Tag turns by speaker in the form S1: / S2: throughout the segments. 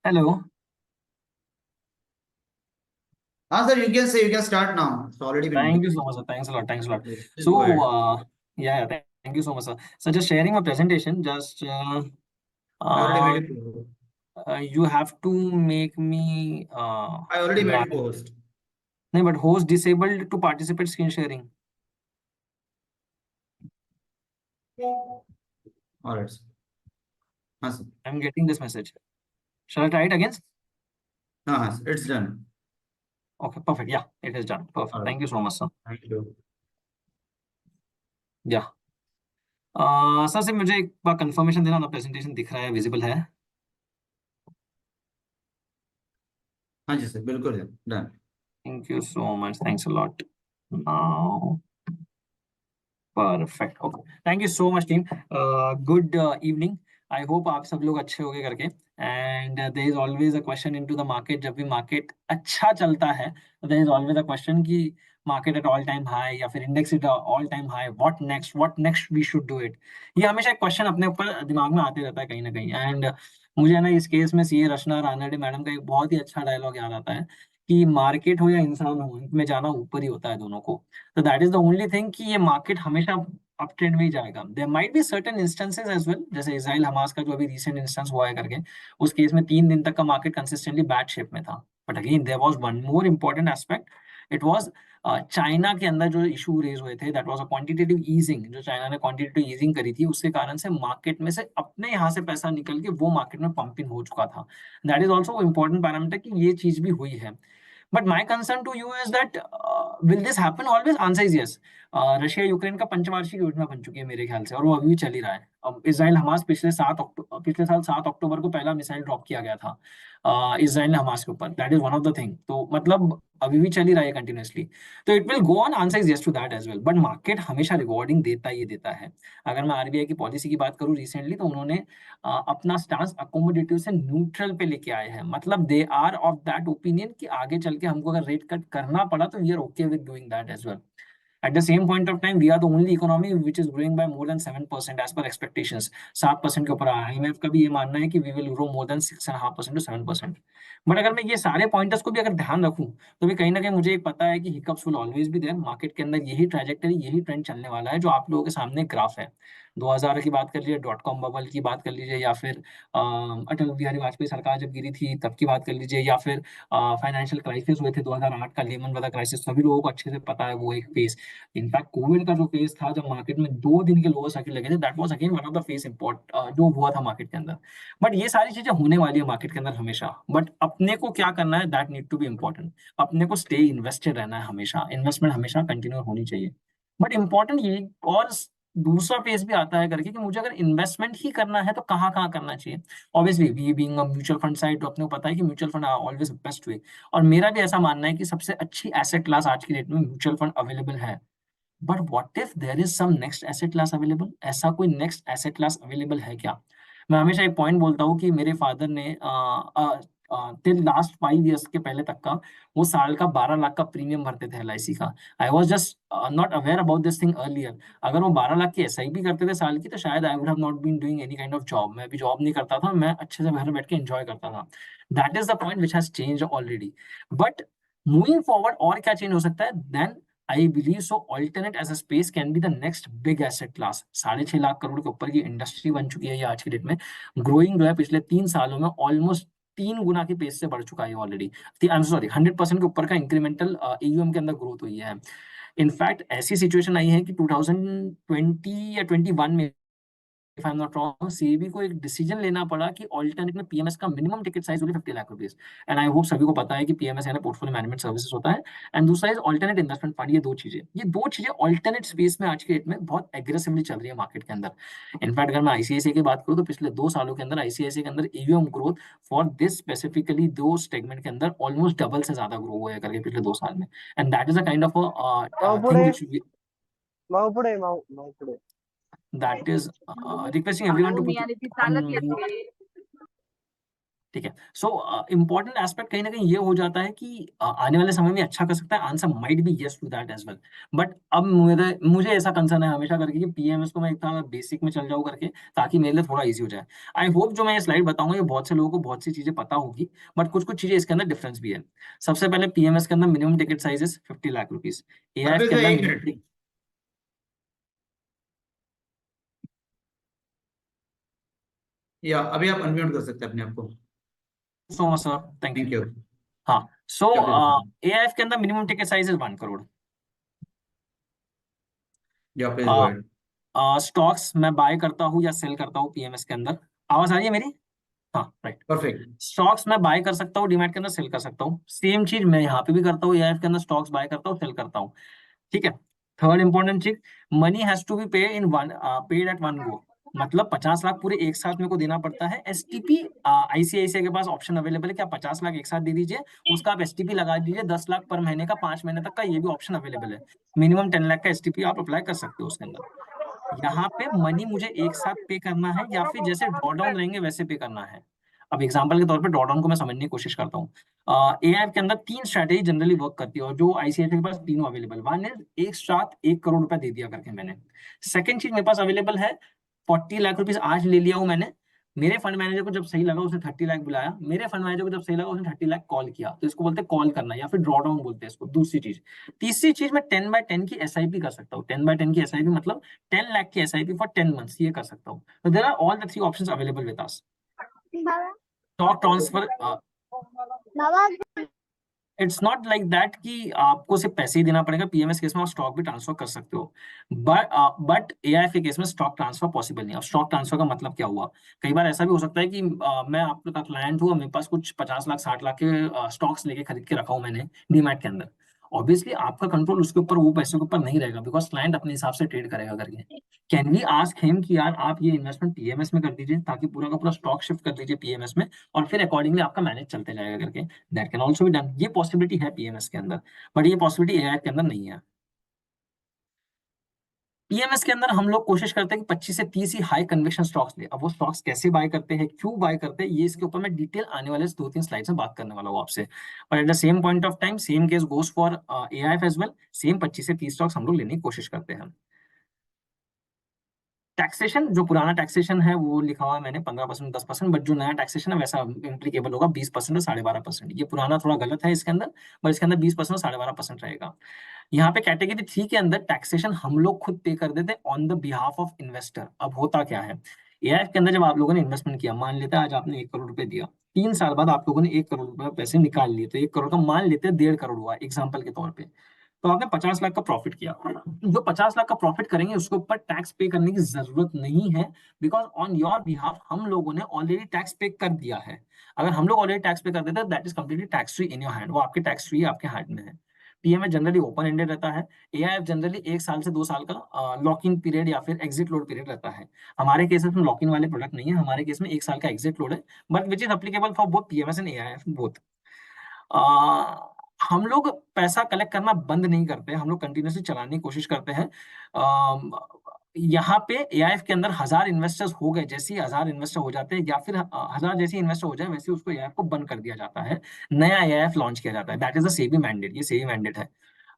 S1: Hello.
S2: Sir, you can say, you can start now. It's already been
S1: Thank you so
S2: beginning.
S1: much, sir. Thanks a lot. Thanks a lot.
S2: Yes, please go
S1: So,
S2: ahead.
S1: yeah, thank you so much, sir. So, just sharing my presentation. Just
S2: I already
S1: uh,
S2: made it co-host.
S1: you have to make me
S2: I already made it
S1: manage.
S2: co-host.
S1: No, but host disabled to participate screen sharing.
S2: All right, sir. Sir.
S1: I'm getting this message. Shall I try it again?
S2: Sir. It's done.
S1: Okay, perfect. Yeah, it is done.
S2: All
S1: Perfect.
S2: right.
S1: Thank you so much, sir.
S2: Thank you.
S1: Yeah. Sir से मुझे एक बार confirmation देना ना, presentation दिख रहा है, visible है?
S2: हाँ जी सर, बिल्कुल है, done.
S1: Thank you so much, thanks a lot. Now perfect, okay, thank you so much team. Good evening. I hope आप सब लोग अच्छे होंगे करके। And there is always a question into the market. जब भी मार्केट अच्छा चलता है तो देयर इज ऑलवेज अ क्वेश्चन कि market at all time high या फिर index at all time high, what next we should do it. ये हमेशा एक क्वेश्चन अपने ऊपर दिमाग में आते रहता है कहीं ना कहीं। एंड मुझे है ना, इस केस में सीए रचना रानडे मैडम का एक बहुत ही अच्छा डायलॉग याद आता है कि मार्केट हो या इंसान हो, इनमें जाना ऊपर ही होता है दोनों को। तो that is the only thing कि ये मार्केट हमेशा अप ट्रेंड में ही जाएगा। There might be certain instances as well, जैसे इजराइल हमास का जो अभी रिसेंट इंस्टेंस हुआ है करके। उस केस में 3 दिन तक का मार्केट कंसिस्टेंटली बैड शेप में था। But again there was one more important aspect. It was China के अंदर जो इशू रेज हुए थे, that was a quantitative easing. जो चाइना ने क्वांटिटेटिव ईजिंग करी थी, उसके कारण से मार्केट में से अपने यहाँ से पैसा निकल के वो मार्केट में पंपिंग हो चुका था। That is also important parameter कि ये चीज भी हुई है। But my concern to you is that will this happen always? Answer is yes. Russia Ukraine का पंचवार्षिक योजना बन चुकी है मेरे ख्याल से, और वो अभी भी चल ही रहा है। अब इसराइल हमास पिछले साल 7 अक्टूबर को पहला मिसाइल ड्रॉप किया गया था इसराइल ने हमास के ऊपर। That is one of the thing. तो मतलब अभी भी चल ही रहा है कंटिन्यूअसली। तो it will go on. Answer is yes to that as well. But market हमेशा रिवॉर्डिंग देता ही देता है। अगर मैं आरबीआई की पॉलिसी की बात करूं रिसेंटली, तो उन्होंने अपना स्टांस अकोमोडेटिव से न्यूट्रल पे लेके आए हैं। मतलब they are of that opinion कि आगे चल के हमको अगर रेट कट करना पड़ा तो we are okay with doing that as well. At the same point of time, we are the only economy which is growing by more than 7% as per expectations. 7% के ऊपर IMF का भी ये मानना है कि we will grow more than 6.5% to 7%. But अगर मैं ये सारे पॉइंटर्स को भी अगर ध्यान रखूं, तो भी कहीं ना कहीं मुझे एक पता है कि hiccups will always be there. Market के अंदर यही ट्रैजेक्टरी, यही ट्रेंड चलने वाला है जो आप लोगों के सामने ग्राफ है। 2000 की बात कर लीजिए, डॉट कॉम बबल की बात कर लीजिए, या फिर अटल बिहारी वाजपेयी सरकार जब गिरी थी तब की बात कर लीजिए, या फिर फाइनेंशियल क्राइसिस हुए थे 2008 का, लेमन ब्रदर क्राइसिस, सभी लोगों को अच्छे से पता है वो एक फेज। इनफैक्ट कोविड का जो फेज था, जब मार्केट में 2 दिन के लोअर सर्किट लगे थे, that was again one of the phase import जो हुआ था मार्केट के अंदर। बट ये सारी चीजें होने वाली है मार्केट के अंदर हमेशा। बट अपने को क्या करना है, that need to be important. अपने को स्टे इन्वेस्टेड रहना है हमेशा, इन्वेस्टमेंट हमेशा कंटिन्यू होनी चाहिए। बट इंपॉर्टेंट ये और दूसरा फेज भी आता है करके कि मुझे अगर इन्वेस्टमेंट ही करना है तो कहाँ कहाँ करना चाहिए। Obviously we being a mutual fund side, तो अपने को पता है कि mutual fund always best way. और मेरा भी ऐसा मानना है कि सबसे अच्छी एसेट क्लास आज की डेट में म्यूचुअल फंड अवेलेबल है। But what if there is some next asset class available? ऐसा कोई नेक्स्ट एसेट क्लास अवेलेबल है क्या? मैं हमेशा एक पॉइंट बोलता हूँ कि मेरे फादर ने टिल लास्ट 5 इयर्स के पहले तक का, वो साल का 12 लाख का प्रीमियम भरते थे एलआईसी का। I was just not aware about this thing earlier. अगर वो 12 लाख की एसआईपी करते थे साल की, तो शायद I would have not been doing any kind of job. मैं भी जॉब नहीं करता था, मैं अच्छे से घर बैठ के एंजॉय करता था। That is the point which has change already. But moving forward और क्या चेंज हो सकता है? Then I believe so alternate as a space can be the next big asset class. 6.5 lakh crore के ऊपर की इंडस्ट्री बन चुकी है ये आज की डेट में। ग्रोइंग जो है पिछले 3 सालों में ऑलमोस्ट 3 गुना की पेस से बढ़ चुका है ऑलरेडी। आई एम सॉरी, 100% के ऊपर का इंक्रीमेंटल एयूएम के अंदर ग्रोथ हुई है। इनफैक्ट ऐसी सिचुएशन आई है कि 2020 या 21 में, if I am not wrong, CB को एक डिसीजन लेना पड़ा कि ऑल्टरनेट में पीएमएस का मिनिमम टिकट साइज होगी 50 lakh rupees. And I hope सभी को पता है कि पीएमएस यानी पोर्टफोलियो मैनेजमेंट सर्विसेज होता है। एंड दूसरा इज ऑल्टरनेट इन्वेस्टमेंट फंड। ये दो चीजें ऑल्टरनेट स्पेस में आज के डेट में बहुत एग्रेसिवली चल रही है मार्केट के अंदर। इनफैक्ट अगर मैं आईसीआईसीआई की बात करूँ, तो पिछले 2 सालों के अंदर आईसीआईसीआई के अंदर AUM growth for this specifically दो सेगमेंट के अंदर ऑलमोस्ट डबल से ज्यादा ग्रो हुआ है करके पिछले 2 साल में। And that is a kind of thing
S3: Maupude,
S1: which
S3: Maupude, Maupude.
S1: that is requesting everyone to put on ठीक है। सो इम्पोर्टेंट एस्पेक्ट कहीं ना कहीं ये हो जाता है कि आने वाले समय में अच्छा कर सकता है, answer might be yes to that as well. But अब मुझे ऐसा कंसर्न है हमेशा करके कि पीएमएस को मैं इतना बेसिक में चल जाऊं करके, ताकि मेरे लिए थोड़ा इजी हो जाए। आई होप जो मैं ये स्लाइड बताऊंगा ये बहुत से लोगों को बहुत सी चीजें पता होगी, बट कुछ कुछ चीजें इसके अंदर डिफरेंस भी है। सबसे पहले पीएमएस के अंदर minimum ticket size 50 lakh rupees, AIF
S2: Arpit
S1: के
S2: भाई
S1: अंदर
S2: एक
S1: मिनिमम।
S2: मिनट। या अभी आप अनम्यूट कर सकते हैं अपने आप को।
S1: सो much sir, thank
S2: thank
S1: you.
S2: You.
S1: हाँ, सो
S2: क्या प्लीज बताएं।
S1: एआईएफ के अंदर मिनिमम टिकट साइज 1 करोड़।
S2: या प्लीज गो अहेड।
S1: स्टॉक्स मैं बाय करता हूँ या सेल करता हूँ पीएमएस के अंदर, आवाज आ रही है मेरी? हाँ, राइट।
S2: परफेक्ट।
S1: स्टॉक्स मैं बाय कर सकता हूँ डीमैट के अंदर, सेल कर सकता हूँ। सेम चीज मैं यहाँ पे भी करता हूँ, एआईएफ के अंदर स्टॉक्स बाय करता हूँ, सेल करता हूँ। ठीक है। थर्ड इंपॉर्टेंट चीज, money has to be paid at one go. मतलब 50 लाख पूरे एक साथ मेरे को देना पड़ता है। एसटीपी आईसीआईसीआई के पास ऑप्शन अवेलेबल है कि आप 50 लाख एक साथ दे दीजिए, उसका आप एसटीपी लगा दीजिए 10 लाख पर महीने का, 5 महीने तक का, ये भी ऑप्शन अवेलेबल है। मिनिमम 10 लाख का एसटीपी आप अप्लाई कर सकते हो उसके अंदर। यहाँ पे मनी मुझे एक साथ पे करना है या फिर जैसे ड्रॉ डाउन रहेंगे वैसे पे करना है। अब एग्जांपल के तौर पे ड्रॉ डाउन को मैं समझने की कोशिश करता हूँ। एआईएफ के अंदर 3 स्ट्रैटेजी जनरली वर्क करती है, और जो आईसीआईसीआई के पास तीनों अवेलेबल। वन इज एक साथ 1 करोड़ रुपया दे दिया करके मैंने। सेकंड चीज मेरे पास अवेलेबल है, 40 लाख रुपीज आज ले लिया हूं मैंने। मेरे फंड मैनेजर को जब सही लगा उसने 30 लाख बुलाया, मेरे फंड मैनेजर को जब सही लगा उसने 30 लाख कॉल किया, तो इसको बोलते हैं कॉल करना, या फिर ड्रॉ डाउन बोलते हैं इसको। दूसरी चीज, तीसरी चीज, मैं 10/10 की एसआईपी कर सकता हूँ। 10/10 की एसआईपी मतलब 10 लाख की एसआईपी फॉर 10 मंथ्स, ये कर सकता हूँ। तो there are all the three options available with us. Stock transfer, it's not like that कि आपको सिर्फ पैसे ही देना पड़ेगा। पीएमएस केस में आप स्टॉक भी ट्रांसफर कर सकते हो, बट एआईएफ के केस में स्टॉक ट्रांसफर पॉसिबल नहीं है। अब स्टॉक ट्रांसफर का मतलब क्या हुआ? कई बार ऐसा भी हो सकता है कि मैं आपका क्लाइंट हूँ और मेरे पास कुछ 50 लाख 60 लाख के स्टॉक्स लेके खरीद के रखा हूँ मैंने डीमैट के अंदर। ऑब्वियसली आपका कंट्रोल उसके ऊपर, वो पैसे के ऊपर नहीं रहेगा, बिकॉज क्लाइंट अपने हिसाब से ट्रेड करेगा करके। कैन वी आस्क हिम कि यार आप ये इन्वेस्टमेंट पीएमएस में कर दीजिए, ताकि पूरा का पूरा स्टॉक शिफ्ट कर दीजिए पीएमएस में, और फिर अकॉर्डिंगली आपका मैनेज चलते जाएगा करके। That can also be done, ये पॉसिबिलिटी है पीएमएस के अंदर, बट ये पॉसिबिलिटी एआई के अंदर नहीं है। पीएमएस के अंदर हम लोग कोशिश करते हैं कि 25 से 30 ही हाई कन्विक्शन स्टॉक्स ले। अब वो स्टॉक्स कैसे बाय करते हैं, क्यों बाय करते हैं, ये इसके ऊपर मैं डिटेल आने वाले 2-3 स्लाइड्स में बात करने वाला हूँ आपसे। पर at the same point of time same case goes for AIF as well. सेम 25 से 30 स्टॉक्स हम लोग लेने की कोशिश करते हैं। टैक्सेशन, जो पुराना टैक्सेशन है वो लिखा हुआ है मैंने 15% 10%, बट जो नया टैक्सेशन है वैसा इम्प्लीकेबल होगा 20% और 12.5%। ये पुराना थोड़ा गलत है इसके अंदर, बट इसके अंदर 20% और 12.5% रहेगा। यहाँ पे कैटेगरी 3 के अंदर टैक्सेशन हम लोग खुद पे कर देते हैं on the behalf of investor. अब होता क्या है, एआईएफ के अंदर जब आप लोगों ने इन्वेस्टमेंट किया, मान लेते हैं आज आपने 1 करोड़ रुपए दिया, 3 साल बाद आप लोगों ने 1 करोड़ रुपए पैसे निकाल लिए, तो 1 करोड़ का मान लेते हैं 1.5 करोड़ हुआ एग्जाम्पल के तौर पे। तो आपने 50 लाख का प्रॉफिट किया। जो 50 लाख का प्रॉफिट करेंगे उसके ऊपर टैक्स पे करने की जरूरत नहीं है, बिकॉज ऑन योर बिहाफ हम लोगों ने ऑलरेडी टैक्स पे कर दिया है। अगर हम लोग ऑलरेडी टैक्स पे कर देते हैं, that is completely tax free in your hand, वो आपके टैक्स फ्री आपके हैंड में है। पीएमएस जनरली ओपन एंडेड रहता है, एआईएफ जनरली 1 साल से 2 साल का लॉक इन पीरियड या फिर एग्जिट लोड पीरियड रहता है। हमारे केस में लॉक इन वाले प्रोडक्ट नहीं है, हमारे केस में 1 साल का एग्जिट लोड है, but which is applicable for both PMS and AIF both. हम लोग पैसा कलेक्ट करना बंद नहीं करते, हम लोग कंटिन्यूसली चलाने की कोशिश करते हैं। यहाँ पे एआईएफ के अंदर 1000 इन्वेस्टर्स हो गए, जैसे ही 1000 इन्वेस्टर हो जाते हैं या फिर 1000 जैसे इन्वेस्टर हो जाए, वैसे उसको एआईएफ को बंद कर दिया जाता है, नया एआईएफ लॉन्च किया जाता है। That is the SEBI mandate, ये सेबी मैंडेट है।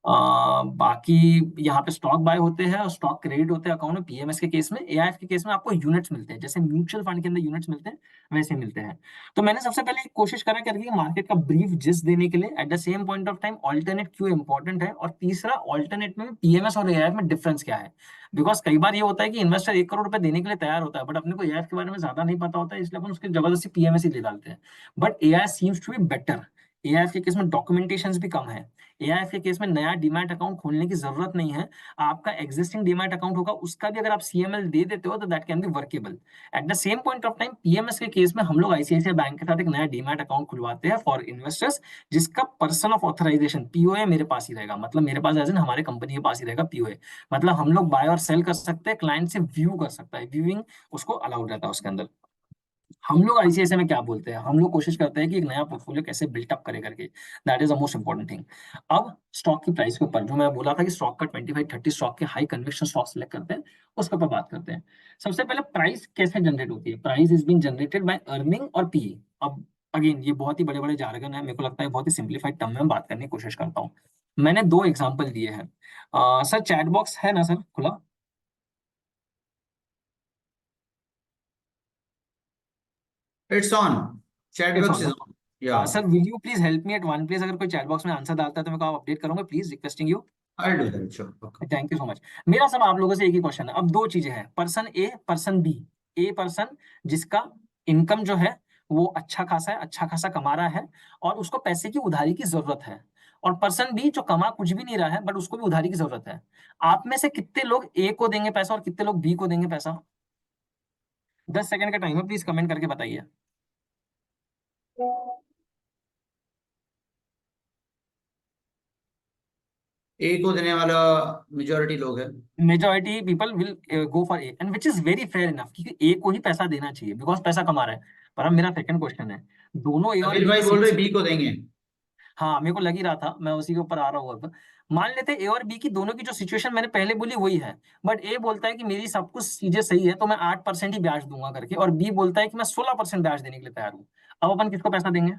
S1: बाकी यहाँ पे स्टॉक बाय होते हैं और स्टॉक क्रेडिट होते हैं अकाउंट में। पीएमएस के केस में, एआईएफ के केस में आपको यूनिट्स मिलते हैं, जैसे म्यूचुअल फंड के अंदर यूनिट्स मिलते हैं वैसे मिलते हैं। तो मैंने सबसे पहले एक कोशिश करा करके मार्केट का ब्रीफ जिस देने के लिए, eight the same point of time alternate क्यों इंपॉर्टेंट है, और तीसरा ऑल्टरनेट में पीएमएस और एआईएफ में डिफरेंस क्या है। बिकॉज कई बार ये होता है कि इन्वेस्टर 1 करोड़ रुपए देने के लिए तैयार होता है, बट अपने को एआईएफ के बारे में ज्यादा नहीं पता होता है, इसलिए अपन उसके जबरदस्ती पीएमएस ही ले डालते हैं। But AIF seems to be better. AIF के केस में डॉक्यूमेंटेशन भी कम है। एआईएफ के केस में नया डीमैट अकाउंट खोलने की जरूरत नहीं है, आपका एग्जिस्टिंग डीमैट अकाउंट होगा, उसका भी अगर आप सीएमएल दे देते हो तो that can B workable. Eight the same point of time PMS के केस में हम लोग आईसीआईसीआई बैंक के साथ एक नया डीमैट अकाउंट खुलवाते हैं फॉर इन्वेस्टर्स, जिसका पर्सन ऑफ ऑथराइजेशन पीओए मेरे पास ही रहेगा, मतलब मेरे पास एज इन हमारे कंपनी के पास ही रहेगा पीओए। मतलब हम लोग बाय और सेल कर सकते हैं, क्लाइंट से व्यू कर सकता है, व्यूइंग उसको अलाउड रहता है उसके अंदर। हम लोग आईसीआईसीआई में क्या बोलते हैं, हम लोग कोशिश करते हैं कि एक नया पोर्टफोलियो कैसे बिल्टअप करे करके। That is the most important thing. अब स्टॉक की प्राइस के ऊपर, जो मैं बोला था कि स्टॉक का 25-30 स्टॉक के हाई कन्विक्शन स्टॉक सिलेक्ट करते हैं, उसके ऊपर बात करते हैं। सबसे पहले प्राइस कैसे जनरेट होती है। Price is being generated by earning और पीई। अब अगेन ये बहुत ही बड़े बड़े जार्गन है, मेरे को लगता है बहुत ही सिंप्लीफाइड टर्म में बात करने की कोशिश करता हूँ। मैंने 2 एग्जांपल दिए हैं। सर चैट बॉक्स है ना सर खुला?
S2: It's on. Chat
S1: it's
S2: box
S1: on
S2: is on. Yeah,
S1: sir, will you please help me at one place? अगर कोई चैट बॉक्स में आंसर डालता है तो मैं को आप अपडेट करूंगा, please requesting you.
S2: I'll do that. Sure. Okay.
S1: Thank you so much. मेरा सब आप लोगों से एक ही क्वेश्चन है। अब दो चीजें हैं, person A person B. A person जिसका इनकम जो है वो अच्छा खासा है, अच्छा खासा कमा रहा है और उसको पैसे की उधारी की जरूरत है। और पर्सन बी जो कमा कुछ भी नहीं रहा है बट उसको भी उधारी की जरूरत है। आप में से कितने लोग ए को देंगे पैसा और कितने लोग बी को देंगे पैसा? 10 सेकंड का टाइम है, प्लीज कमेंट करके बताइए।
S2: ए को देने वाला मेजोरिटी लोग है।
S1: Majority people will go for a, and which is very fair enough, क्योंकि ए को ही पैसा देना चाहिए बिकॉज पैसा कमा रहा है। पर अब मेरा सेकंड क्वेश्चन है, दोनों ए और
S2: समीर
S1: बी
S2: भाई
S1: की
S2: बोल
S1: सीट।
S2: रहे बी को देंगे।
S1: हाँ मेरे को लग ही रहा था, मैं उसी के ऊपर आ रहा हूँ अब। मान लेते ए और बी की दोनों की जो सिचुएशन मैंने पहले बोली वही है, बट ए बोलता है कि मेरी सब कुछ चीजें सही है तो मैं 8% ही ब्याज दूंगा करके, और बी बोलता है कि मैं 16% ब्याज देने के लिए तैयार हूँ। अब अपन किसको पैसा देंगे?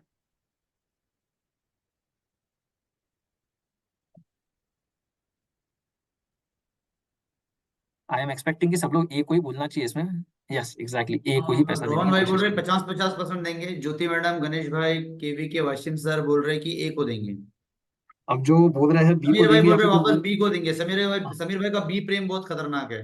S1: आई एम एक्सपेक्टिंग कि सब लोग ए को ही बोलना चाहिए इसमें। यस एग्जैक्टली, ए को ही पैसा देने
S2: रोहन
S1: की
S2: भाई बोल
S1: कोशिश
S2: रहे
S1: करें।
S2: 50-50% देंगे। ज्योति मैडम, गणेश भाई, केवी के वाशिम सर बोल रहे कि ए को देंगे।
S1: अब जो बोल रहे हैं बी को
S2: समीर भाई
S1: देंगे
S2: बोल
S1: या
S2: रहे
S1: फिर जो
S2: वापस
S1: बोल,
S2: बी को देंगे। समीर भाई का बी प्रेम बहुत खतरनाक है।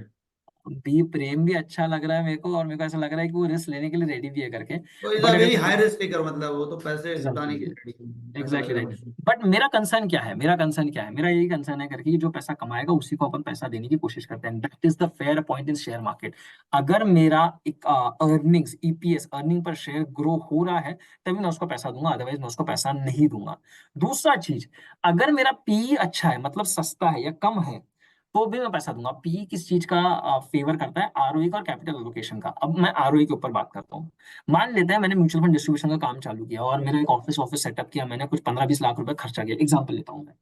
S1: बी प्रेम भी अच्छा लग रहा है मेरे को, और मेरे को ऐसा लग रहा है कि वो रिस्क लेने के लिए रेडी भी है करके।
S2: तो इज अ
S1: बट अगर
S2: वेरी
S1: किसी,
S2: हाई रिस्क टेकर, मतलब वो तो पैसे जुटाने के
S1: एग्जैक्टली,
S2: लिए ready है। ऐसा लग
S1: एग्जैक्टली
S2: रहा है
S1: राइट।
S2: मुझे।
S1: बट मेरा कंसर्न क्या है, मेरा कंसर्न क्या है, मेरा यही कंसर्न है करके कि जो पैसा कमाएगा उसी को अपन पैसा देने की कोशिश करते हैं। That is the fair point in share market. अगर मेरा एक earnings EPS earning per share grow हो रहा है तभी मैं उसको पैसा दूंगा, अदरवाइज मैं उसको पैसा नहीं दूंगा। दूसरा चीज, अगर मेरा पी अच्छा है मतलब सस्ता है या कम है तो भी मैं पैसा दूंगा। पी किस चीज का फेवर करता है? आरओई का और कैपिटल एलोकेशन का। अब मैं आरओई के ऊपर बात करता हूँ। मान लेते हैं मैंने म्यूचुअल फंड डिस्ट्रीब्यूशन का काम चालू किया और मेरा एक ऑफिस ऑफिस सेटअप किया, मैंने कुछ 15-20 लाख रुपए खर्चा किया, एग्जाम्पल लेता हूँ मैं।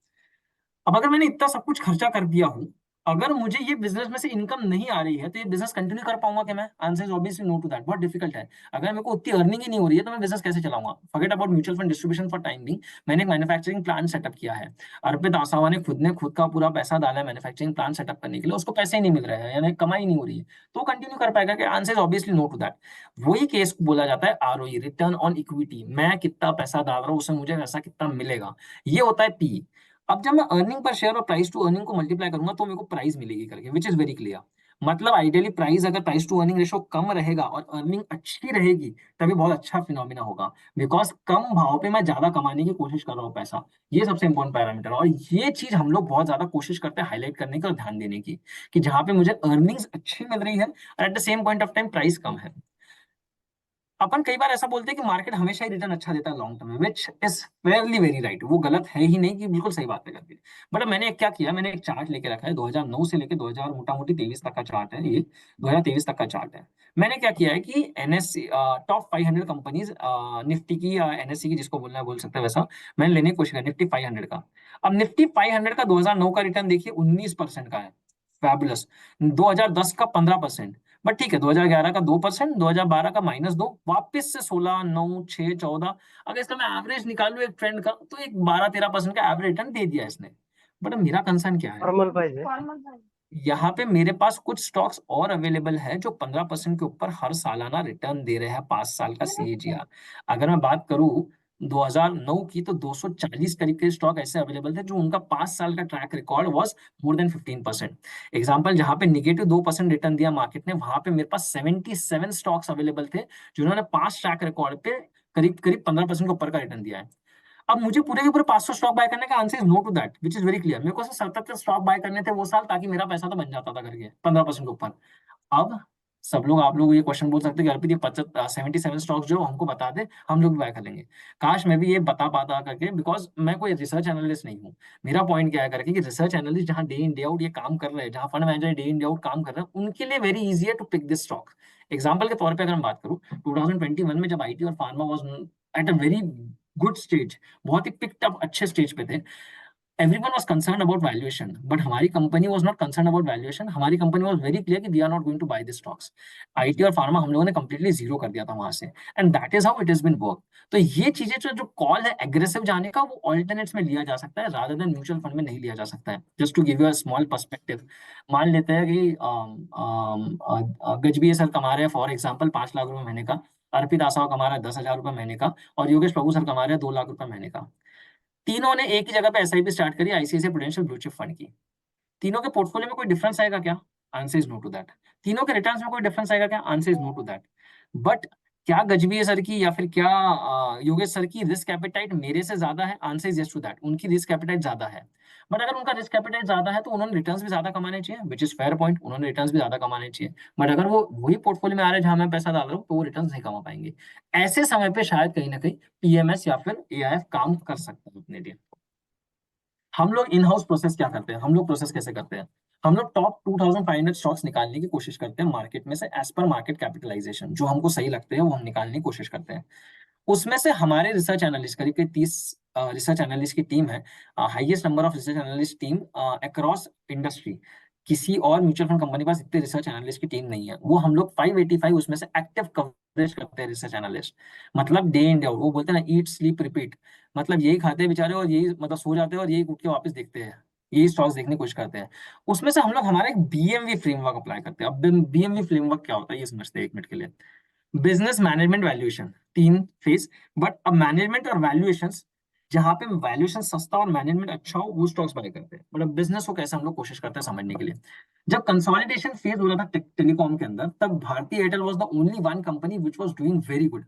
S1: अब अगर मैंने इतना सब कुछ खर्चा कर दिया हूँ, अगर मुझे ये बिजनेस में से इनकम नहीं आ रही है तो ये बिजनेस कंटिन्यू कर पाऊंगा क्या मैं? Answer is obviously no to that, बहुत डिफिकल्ट है। अगर मेरे को उतनी अर्निंग ही नहीं हो रही है तो मैं बिजनेस कैसे चलाऊंगा? Forget about mutual fund distribution for time being. मैंने एक मैन्युफैक्चरिंग प्लांट सेटअप किया है। अर्पित आसावा ने खुद का पूरा पैसा डाला है मैन्युफैक्चरिंग प्लांट सेटअप करने के लिए, उसको पैसे ही नहीं मिल रहे हैं यानी कमाई नहीं हो रही है, तो कंटिन्यू कर पाएगा? कि answer is obviously no to that. वही केस बोला जाता है आरओई, रिटर्न ऑन इक्विटी। मैं कितना पैसा डाल रहा हूँ उससे मुझे वैसा कितना मिलेगा, ये होता है पी। अब जब मैं अर्निंग पर शेयर और प्राइस टू अर्निंग को मल्टीप्लाई करूंगा तो मेरे को प्राइस मिलेगी करके, विच इज वेरी क्लियर। मतलब आइडियली प्राइस अगर प्राइस टू अर्निंग रेशो कम रहेगा और अर्निंग अच्छी रहेगी तभी बहुत अच्छा फिनोमिना होगा, बिकॉज कम भाव पे मैं ज्यादा कमाने की कोशिश कर रहा हूँ पैसा। ये सबसे इंपॉर्टेंट पैरामीटर है और ये चीज हम लोग बहुत ज्यादा कोशिश करते हैं हाईलाइट करने की और ध्यान देने की, कि जहां पे मुझे अर्निंग्स अच्छी मिल रही है और at the same point of time price कम है। अपन कई बार ऐसा बोलते हैं कि मार्केट हमेशा ही रिटर्न अच्छा देता है लॉन्ग टर्म में, which is fairly very right, वो गलत है ही नहीं कि बिल्कुल सही बात है करके। बट अब मैंने क्या किया, मैंने एक चार्ट लेके रखा है 2009 से लेके 2000 मोटा मोटी 23 तक का चार्ट है ये, 2023 तक का चार्ट है। मैंने क्या किया है कि एनएससी टॉप 500 कंपनीज, निफ्टी की या एनएससी की जिसको बोलना है बोल सकते हैं वैसा, मैंने लेने की कोशिश किया निफ्टी 500 का। अब निफ्टी 500 का 2009 का रिटर्न देखिए 19% का है, फैबुलस। 2010 का 15%, बट ठीक है 2011 का 2%, 2012 का -2, वापस से 16, 9, 6, 14। अगर इसका मैं एवरेज निकालू एक ट्रेंड का तो एक 12-13% का एवरेज रिटर्न दे दिया इसने। बट अब मेरा कंसर्न क्या है,
S3: फॉर्मल पाहिजे.
S1: यहाँ पे मेरे पास कुछ स्टॉक्स और अवेलेबल है जो 15% के ऊपर हर सालाना रिटर्न दे रहे हैं, 5 साल का सीएजीआर। अगर मैं बात करूं 2009 की तो 240 करीब के स्टॉक ऐसे अवेलेबल थे जो उनका 5 साल का track record was more than 15%। Example, जहां पे निगेटिव 2% रिटर्न दिया मार्केट ने, वहां पे मेरे पास 77 स्टॉक्स अवेलेबल थे जिन्होंने 5 ट्रैक रिकॉर्ड पे करीब करीब 15% के ऊपर का रिटर्न दिया है। अब मुझे पूरे के पूरे 500 स्टॉक बाय करने का answer is no to that, which is very clear. मेरे को सिर्फ 77 स्टॉक बाय करने थे वो साल, ताकि मेरा पैसा तो बन जाता था करके 15% के ऊपर। अब सब लोग, आप लोग ये क्वेश्चन बोल सकते हैं कि अर्पित ये 77 स्टॉक्स जो हमको बता दे, हम लोग भी बाय कर लेंगे। काश मैं भी ये बता पाता करके, बिकॉज मैं कोई रिसर्च एनालिस्ट नहीं हूँ। मेरा पॉइंट क्या है करके कि रिसर्च एनालिस्ट जहाँ डे इन डे आउट ये काम कर रहे हैं, जहाँ fund manager day in day out काम कर रहे हैं, उनके लिए वेरी इजी है to pick this stock. Example के तौर पर अगर हम बात करूँ, 2021 में जब आईटी और pharma was at a very good stage, बहुत ही पिक्ड अप अच्छे स्टेज पे थे, everyone was concerned about valuation, but हमारी company was not concerned about valuation. हमारी company was very clear कि we are not going to buy these stocks. IT और pharma हम लोगों ने completely zero कर दिया था वहां से, and that is how it has been worked. तो ये चीजें जो कॉल है एग्रेसिव जाने का, वो ऑल्टरनेट्स में लिया जा सकता है, रादर देन म्यूचुअल फंड में नहीं लिया जा सकता है. Just to give you a small perspective, मान लेते हैं कि गजबीए सर कमा रहे हैं फॉर एग्जाम्पल 5 लाख रुपए महीने का, अर्पित आसाव कमा रहा है 10,000 रुपए महीने का, और योगेश प्रभु सर कमा रहे हैं 2 लाख रुपए महीने का. तीनों ने एक ही जगह पे एसआईपी स्टार्ट करी, ICICI Prudential blue chip fund की. तीनों के पोर्टफोलियो में कोई डिफरेंस आएगा क्या? Answer is no to that. तीनों के रिटर्न्स में कोई डिफरेंस आएगा क्या? Answer is no to that. But क्या गजबीए सर की या फिर क्या योगेश सर की रिस्क एपेटाइट मेरे से ज्यादा है? Answer is yes to that. उनकी रिस्क एपेटाइट ज्यादा है. बट अगर उनका रिस्क एपेटाइट ज्यादा है तो उन्होंने रिटर्न्स भी ज्यादा कमाने चाहिए, विच इज फेयर पॉइंट. उन्होंने रिटर्न्स भी ज्यादा कमाने चाहिए. बट अगर वो वही पोर्टफोलियो में आ रहे हैं जहां मैं पैसा डाल रहा हूँ, तो वो रिटर्न्स नहीं कमा पाएंगे. ऐसे समय पे शायद कहीं ना कहीं पीएमएस या फिर एआईएफ काम कर सकता है अपने लिए. हम लोग इन हाउस प्रोसेस क्या करते हैं? हम लोग प्रोसेस कैसे करते हैं? हम लोग टॉप 2500 स्टॉक्स निकालने की कोशिश करते हैं मार्केट में से, एज पर मार्केट कैपिटलाइजेशन. जो हमको सही लगते हैं वो हम निकालने की कोशिश करते हैं. उसमें से हमारे रिसर्च एनालिस्ट, करीब करीब 30 रिसर्च एनालिस्ट की टीम है, highest number of research analyst team across industry. किसी और म्यूचुअल फंड कंपनी के पास इतने रिसर्च एनालिस्ट की टीम नहीं है. वो हम लोग 585 उसमें से एक्टिव कवरेज करते हैं रिसर्च एनालिस्ट. मतलब डे इन डे आउट, वो बोलते हैं ना, ईट स्लीप रिपीट. मतलब यही खाते हैं बेचारे, और यही मतलब सो जाते हैं, और यही उठ के वापस देखते हैं, यही स्टॉक्स देखने की कोशिश करते हैं. उसमें से हम लोग हमारा एक बीएमवी फ्रेमवर्क अप्लाई करते हैं. अब बीएमवी फ्रेमवर्क क्या होता है ये समझते हैं एक मिनट के लिए. Business management valuation, 3 phase. But अब मैनेजमेंट और वैल्यूएशन, जहां पे वैल्यूएशन सस्ता और मैनेजमेंट अच्छा हो, वो स्टॉक्स बाय करते हैं. मतलब बिजनेस को कैसे हम लोग कोशिश करते हैं समझने के लिए. जब कंसोलिडेशन फेज हो रहा था टेलीकॉम के अंदर, तब भारतीय Airtel was the only one company which was doing very good.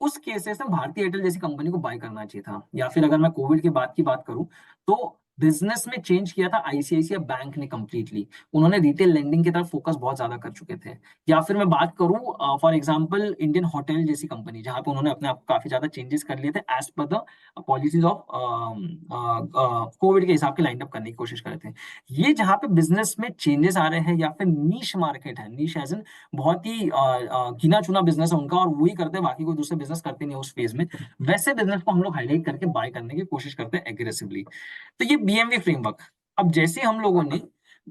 S1: उस केसेस में भारतीय एयरटेल जैसी कंपनी को बाय करना चाहिए था. या फिर अगर मैं कोविड के बाद की बात करूं, तो बिजनेस में चेंज किया था आईसीआईसीआई बैंक ने कंप्लीटली. उन्होंने रिटेल लेंडिंग की तरफ फोकस बहुत ज्यादा कर चुके थे. या फिर मैं बात करूं फॉर एग्जांपल इंडियन होटल जैसी कंपनी, जहां पे उन्होंने अपने आप को काफी ज्यादा चेंजेस कर लिए थे as per the policies of Covid के हिसाब के लाइन अप करने की कोशिश कर रहे थे. ये जहां पे बिजनेस में चेंजेस आ रहे हैं, या फिर नीश मार्केट है, नीश एज इन बहुत ही गिना चुना बिजनेस है उनका, और वही करते हैं, बाकी कोई दूसरे बिजनेस करते नहीं है उस फेज में, वैसे बिजनेस को हम लोग हाईलाइट करके बाय करने की कोशिश करते हैं एग्रेसिवली. तो ये बीएमवी फ्रेमवर्क. अब जैसे हम लोगों ने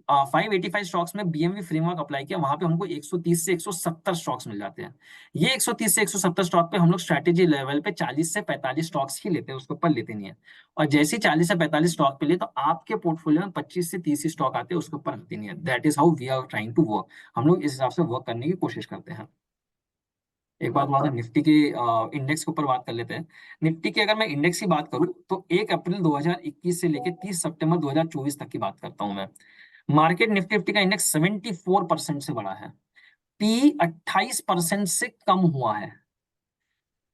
S1: 585 स्टॉक्स में बीएमवी फ्रेमवर्क अप्लाई किया, वहां पे हमको 130 से 170 स्टॉक्स मिल जाते हैं. ये 130 से 170 स्टॉक पे हम लोग स्ट्रेटेजी लेवल पे 40 से 45 स्टॉक्स ही लेते हैं, उसके ऊपर लेते नहीं है. और जैसे ही 40 से 45 स्टॉक पे ले, तो आपके पोर्टफोलियो में 25 से 30 स्टॉक आते हैं, उसके ऊपर आते नहीं है. That is how we are trying to work. हम लोग इस हिसाब से वर्क करने की कोशिश करते हैं. एक बात हुआ था निफ्टी के इंडेक्स के ऊपर बात कर लेते हैं. निफ्टी की अगर मैं इंडेक्स की बात करूं, तो 1 अप्रैल 2021 से लेकर 30 सितंबर 2024 तक की बात करता हूं मैं. मार्केट निफ्टी का इंडेक्स 74% से बढ़ा है. पी 28% से कम हुआ है.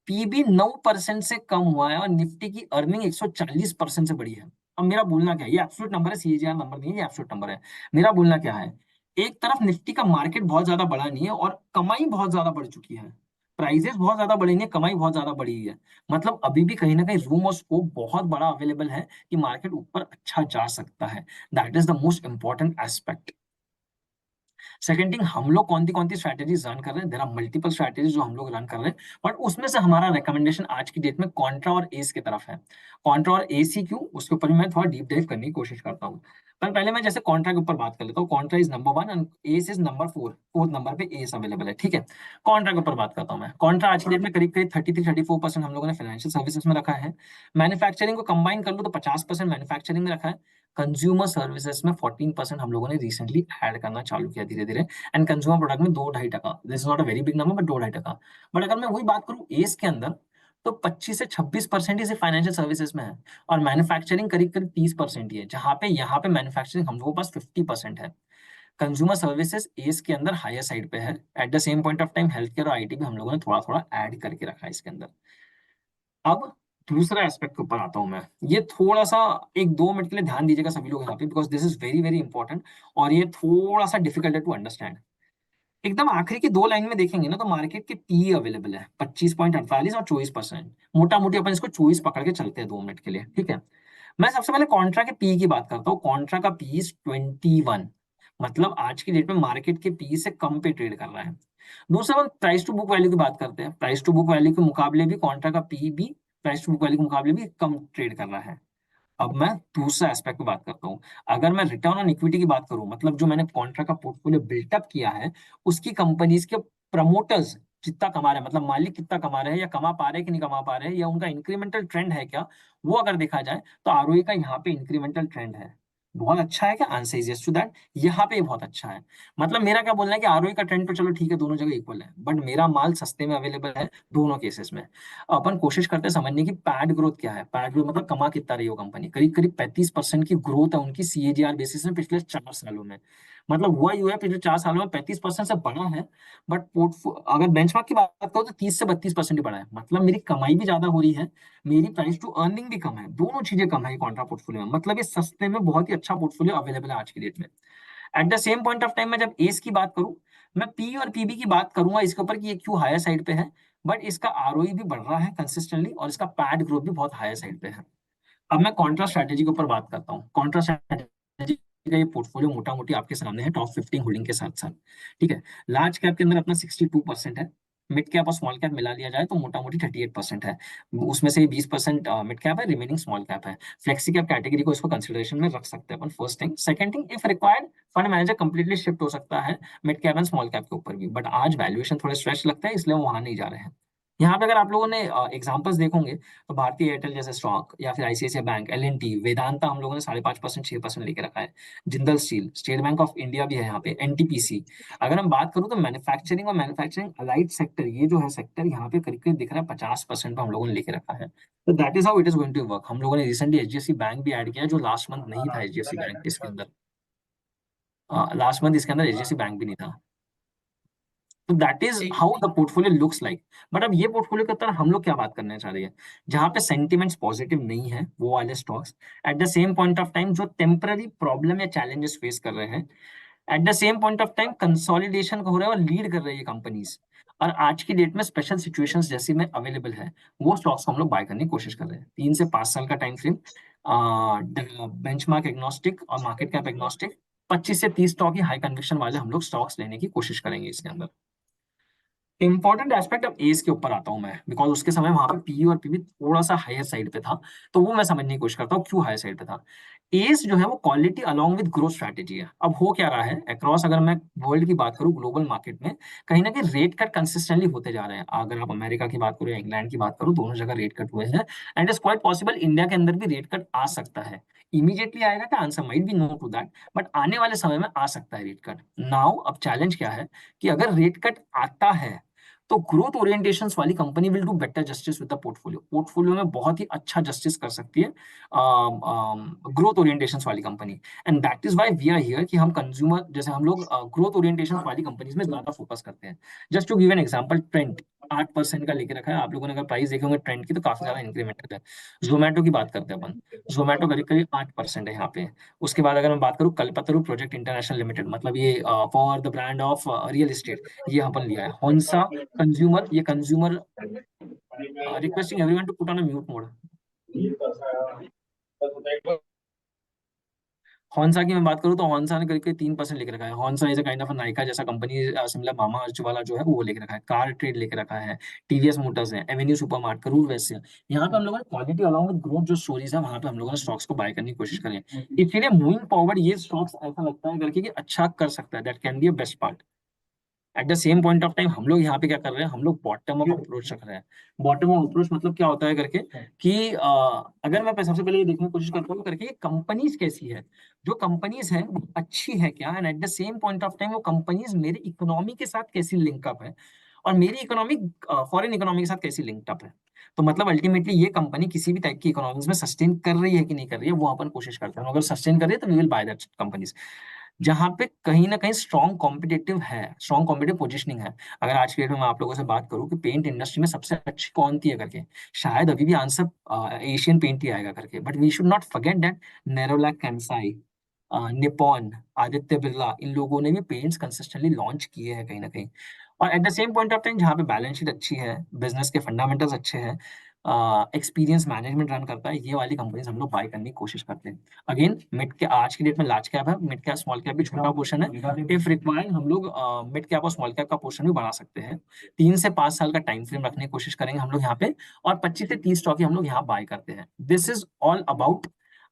S1: पी भी 9% से कम हुआ है. और निफ्टी की अर्निंग 140% से बढ़ी है. अब मेरा बोलना क्या है, ये एब्सोल्यूट नंबर है, सीएजीआर नंबर नहीं है, ये एब्सोल्यूट नंबर है. मेरा बोलना क्या है, एक तरफ निफ्टी का मार्केट बहुत ज्यादा बड़ा नहीं है, और कमाई बहुत ज्यादा बढ़ चुकी है. प्राइजेस बहुत ज्यादा बढ़ी है, कमाई बहुत ज्यादा बढ़ी है. मतलब अभी भी कहीं ना कहीं रूम और स्कोप बहुत बड़ा अवेलेबल है कि मार्केट ऊपर अच्छा जा सकता है. That is the most important aspect. Second thing, हम लोग कौन सी स्ट्रैटेजीज रन कर रहे हैं. देयर आर मल्टीपल स्ट्रैटेजीज जो हम लोग रन कर रहे हैं, बट उसमें से हमारा रिकमेंडेशन आज की डेट में कॉन्ट्रा और एस की तरफ है. कॉन्ट्रा और एसी क्यों, उसके ऊपर भी मैं थोड़ा डीप डाइव करने की कोशिश करता हूँ. पर पहले मैं जैसे कॉन्ट्रा के ऊपर बात कर लेता हूँ. Contra is number 1 and S is number 4. Fourth number पे एस अवेलेबल है. ठीक है, कॉन्ट्रा के ऊपर बात करता हूँ मैं. कॉन्ट्रा आज की डेट में करीब करीब 33-34% हम लोगों ने फाइनेंशियल सर्विसेज में रखा है. मैन्युफैक्चरिंग को कंबाइन कर लो तो 50% मैन्युफैक्चरिंग में रखा है. कंज्यूमर सर्विसेज में 14% हम लोगों ने रिसेंटली ऐड करना चालू किया धीरे धीरे. एंड कंज्यूमर प्रोडक्ट में 2-2.5%. This is not a very big number, but 2-2.5%. But अगर मैं वही बात करूं एस के अंदर, तो 25 से 26% ही फाइनेंशियल सर्विसेज में है. और मैन्युफैक्चरिंग करीब करीब 30% ही है, जहां पे यहाँ पे मैन्युफैक्चरिंग हम लोगों के पास 50% है. कंज्यूमर सर्विसेज एस के अंदर हायर साइड पे है. Eight the same point of time health care और आईटी भी हम लोगों ने थोड़ा थोड़ा ऐड करके रखा है इसके अंदर. अब दूसरा एस्पेक्ट के ऊपर आता हूं मैं. ये थोड़ा सा 1-2 मिनट के लिए ध्यान दीजिएगा सभी लोग यहाँ पे, because this is very very important. और ये थोड़ा सा डिफिकल्ट है टू अंडरस्टैंड. एकदम आखिरी की 2 लाइन में देखेंगे ना, तो मार्केट के पी अवेलेबल है 25.48 और 24%. मोटा मोटी अपन इसको 24 पकड़ के चलते हैं 2 मिनट के लिए. ठीक है, मैं सबसे पहले कॉन्ट्रा के पी की बात करता हूँ. कॉन्ट्रा का पी 21, मतलब आज की डेट में मार्केट के पी से कम पे ट्रेड कर रहा है. दूसरा हम प्राइस टू बुक वैल्यू की बात करते हैं. प्राइस टू बुक वैल्यू के मुकाबले भी कॉन्ट्रा का पी भी प्राइस टू बुक वैल्यू के मुकाबले भी कम ट्रेड कर रहा है. अब मैं दूसरा एस्पेक्ट पे बात करता हूँ। अगर मैं रिटर्न ऑन इक्विटी की बात करूँ, मतलब जो मैंने कॉन्ट्रा का पोर्टफोलियो बिल्टअप किया है, उसकी कंपनीज के प्रमोटर्स कितना कमा रहे हैं, मतलब मालिक कितना कमा रहे हैं, या कमा पा रहे हैं कि नहीं कमा पा रहे हैं, या उनका इंक्रीमेंटल ट्रेंड है क्या, वो अगर देखा जाए तो आरओई का यहाँ पे इंक्रीमेंटल ट्रेंड है बहुत अच्छा है क्या, answer is yes to that. यहाँ पे बहुत अच्छा है। मतलब मेरा क्या बोलना है कि आरओई का ट्रेंड तो चलो ठीक है, दोनों जगह इक्वल है, बट मेरा माल सस्ते में अवेलेबल है दोनों केसेस में। अपन कोशिश करते हैं समझने की पैड ग्रोथ क्या है। पैड ग्रोथ मतलब कमा कितना रही हो कंपनी, करीब करीब 35% की ग्रोथ है उनकी सीएजीआर बेसिस में पिछले 4 सालों में। मतलब हुआ यू है पिछले 4 सालों में 35% से बढ़ा है। बट अगर बेंचमार्क की बात करो तो 30 से 32% ही बढ़ा है। मतलब मेरी कमाई भी ज्यादा हो रही है, मेरी प्राइस टू अर्निंग भी कम है, दोनों चीजें कम है कॉन्ट्रा पोर्टफोलियो में। मतलब ये सस्ते में बहुत ही अच्छा पोर्टफोलियो अवेलेबल है आज की डेट में। Eight the same point of time मैं जब एस की बात करूं, मैं पी और पीबी की बात करूंगा इसके ऊपर कि ये क्यों हायर साइड पे है, बट इसका आरओई भी बढ़ रहा है कंसिस्टेंटली और इसका पैड ग्रोथ भी बहुत हायर साइड पे है। अब मैं कॉन्ट्रा स्ट्रैटेजी के ऊपर बात करता हूँ। कॉन्ट्रा स्ट्रैटेजी का ये पोर्टफोलियो मोटा मोटी आपके सामने है टॉप 15 होल्डिंग के साथ साथ। ठीक है, लार्ज कैप के अंदर अपना 62% है, मिड कैप और स्मॉल कैप मिला लिया जाए तो मोटा मोटी 38% है। उसमें से 20% मिड कैप है, रिमेनिंग स्मॉल कैप है। फ्लेक्सी कैप कैटेगरी को इसको कंसिडरेशन में रख सकते हैं अपन, first thing. Second thing, if required fund manager completely shift हो सकता है mid cap and small cap के ऊपर भी, बट आज वैल्यूएशन थोड़े स्ट्रेच लगता है इसलिए वो वहां नहीं जा रहे हैं। यहाँ पे अगर आप लोगों ने एग्जांपल्स देखोगे तो भारतीय एयरटेल जैसे स्टॉक, या फिर आईसीआईसीआई बैंक, एल&टी, वेदांता हम लोगों ने 5.5%, 6% लेके रखा है। Jindal steel, state bank of India भी है यहाँ पे, एनटीपीसी। अगर हम बात करूँ तो मैन्युफैक्चरिंग और मैन्युफैक्चरिंग अलाइड सेक्टर, ये जो है सेक्टर यहाँ पे करीब करीब दिख रहा है 50% पे हम लोगों ने लेके रखा है। तो that is how it is going to work. हम लोगों ने रिसेंटली एचडीएफसी बैंक भी ऐड किया है, जो लास्ट मंथ नहीं था एचडीएफसी बैंक इसके अंदर। लास्ट मंथ इसके अंदर एचडीएफसी बैंक भी नहीं था। तो दैट इज
S2: ठीक।
S1: How the portfolio looks like. But अब ये पोर्टफोलियो के अंदर हम लोग क्या बात करने चाह रहे हैं, जहां पे सेंटिमेंट्स पॉजिटिव नहीं है वो वाले stocks, eight the same point of time जो टेम्पररी प्रॉब्लम या चैलेंजेस फेस कर रहे हैं, at the same point of time consolidation हो रहा है और लीड कर रही है कंपनीज, और आज की डेट में स्पेशल सिचुएशंस जैसी में अवेलेबल है, वो स्टॉक्स को हम लोग बाय करने की कोशिश कर रहे हैं। 3 से 5 साल का टाइम फ्रेम, बेंचमार्क एग्नोस्टिक और मार्केट कैप एग्नोस्टिक, 25 से 30 स्टॉक ही हाई कन्विक्शन वाले हम लोग स्टॉक्स लेने की कोशिश करेंगे इसके अंदर। इंपॉर्टेंट एस्पेक्ट अब एज के ऊपर आता हूं मैं, बिकॉज उसके समय वहां पे पीई और पीबी थोड़ा सा हायर साइड पे था, तो वो मैं समझने की कोशिश करता हूँ क्यों हायर साइड पे था। एज जो है वो quality along with growth strategy है। अब हो क्या रहा है अक्रॉस, अगर मैं वर्ल्ड की बात करूँ ग्लोबल मार्केट में, कहीं ना कहीं रेट कट कंसिस्टेंटली होते जा रहे हैं। अगर आप अमेरिका की बात करो या इंग्लैंड की बात करो, दोनों जगह रेट कट हुए हैं, and it's quite possible India के अंदर भी रेट कट आ सकता है। इमीडिएटली आएगा क्या, answer might be no to that, but आने वाले समय में आ सकता है रेट कट। नाउ अब चैलेंज क्या है कि अगर रेट कट आता है तो ग्रोथ ओरिएंटेशंस वाली company will do better justice with the portfolio. Portfolio में बहुत ही अच्छा जस्टिस कर सकती है ग्रोथ ओरिएंटेशंस वाली company. And that is why we are here कि हम कंज्यूमर जैसे हम लोग ग्रोथ ओरिएंटेशंस वाली कंपनीज में ज्यादा फोकस करते हैं। Just to give an example, trend 8% का लेके रखा है। आप लोगों ने अगर प्राइस देखे होंगे ट्रेंड की तो काफी ज्यादा इंक्रीमेंटल है। जोमेटो की बात करते हैं अपन, जोमेटो करीब करीब 8% है यहाँ पे। उसके बाद अगर मैं बात करूँ कल्पतरु प्रोजेक्ट इंटरनेशनल लिमिटेड, मतलब ये for the brand of real estate, ये अपन लिया है। होन्सा कंज्यूमर, ये consumer, requesting everyone to put on a mute mode. Honasa की मैं बात करूँ तो हॉन्सा ने करीब करीब 3% लेके रखा है। Honasa is a kind of Nykaa जैसा कंपनी, सिमिलर मामा अर्थ वाला जो है वो लेके रखा है। कार ट्रेड लेके रखा है, टीवीएस मोटर्स है, एवेन्यू सुपरमार्ट, करूर वैश्य। यहाँ पे हम लोगों ने क्वालिटी अलॉन्ग विद ग्रोथ जो स्टोरीज है वहां पे हम लोगों ने स्टॉक्स को बाय करने की कोशिश करी है। इसीलिए मूविंग फॉरवर्ड ये स्टॉक्स ऐसा लगता है करके कि अच्छा कर सकता है, that can be a best part. Eight the same point of time हम लोग यहाँ पे क्या कर रहे हैं, हम लोग बॉटम अप अप्रोच रख रहे हैं। बॉटम अप अप्रोच मतलब क्या होता है करके कि अगर मैं सबसे पहले ये देखने की कोशिश करता हूँ करके कंपनीज कैसी है, जो कंपनीज है वो अच्छी है क्या, and at the same point of time वो कंपनीज मेरे इकोनॉमी के साथ कैसी लिंकअप है, और मेरी इकोनॉमी फॉरेन इकोनॉमी के साथ कैसी लिंकअप है। तो मतलब अल्टीमेटली ये कंपनी किसी भी टाइप की इकोनॉमीज में सस्टेन कर रही है कि नहीं कर रही है, वो अपन कोशिश करते हैं। अगर सस्टेन कर रही है तो we will buy that companies. जहां पे कहीं ना कहीं स्ट्रॉन्ग कॉम्पिटेटिव है, स्ट्रॉन्ग कॉम्पिटेटिव पोजीशनिंग है। अगर आज के डेट में मैं आप लोगों से बात करूं कि पेंट इंडस्ट्री में सबसे अच्छी कौन थी है करके, शायद अभी भी आंसर एशियन पेंट ही आएगा करके, but we should not forget that Nerolac, Kansai, Nippon, Aditya Birla, इन लोगों ने भी पेंट्स कंसिस्टेंटली लॉन्च किए हैं कहीं ना कहीं। और at the same point of time जहाँ पे बैलेंस शीट अच्छी है, बिजनेस के फंडामेंटल्स अच्छे हैं, एक्सपीरियंस मैनेजमेंट रन करता है, ये वाली कंपनीज हम लोग बाय करने की कोशिश करते हैं। अगेन मिड के आज की डेट में लार्ज कैप है, मिड कैप स्मॉल कैप भी छोटा पोर्शन है। इफ रिक्वायर्ड हम लोग मिड कैप और स्मॉल कैप का पोर्शन भी बढ़ा सकते हैं। 3 से 5 साल का टाइम फ्रेम रखने की कोशिश करेंगे हम लोग यहाँ पे, और 25 से 30 स्टॉक ही हम लोग यहाँ बाय करते हैं। This is all about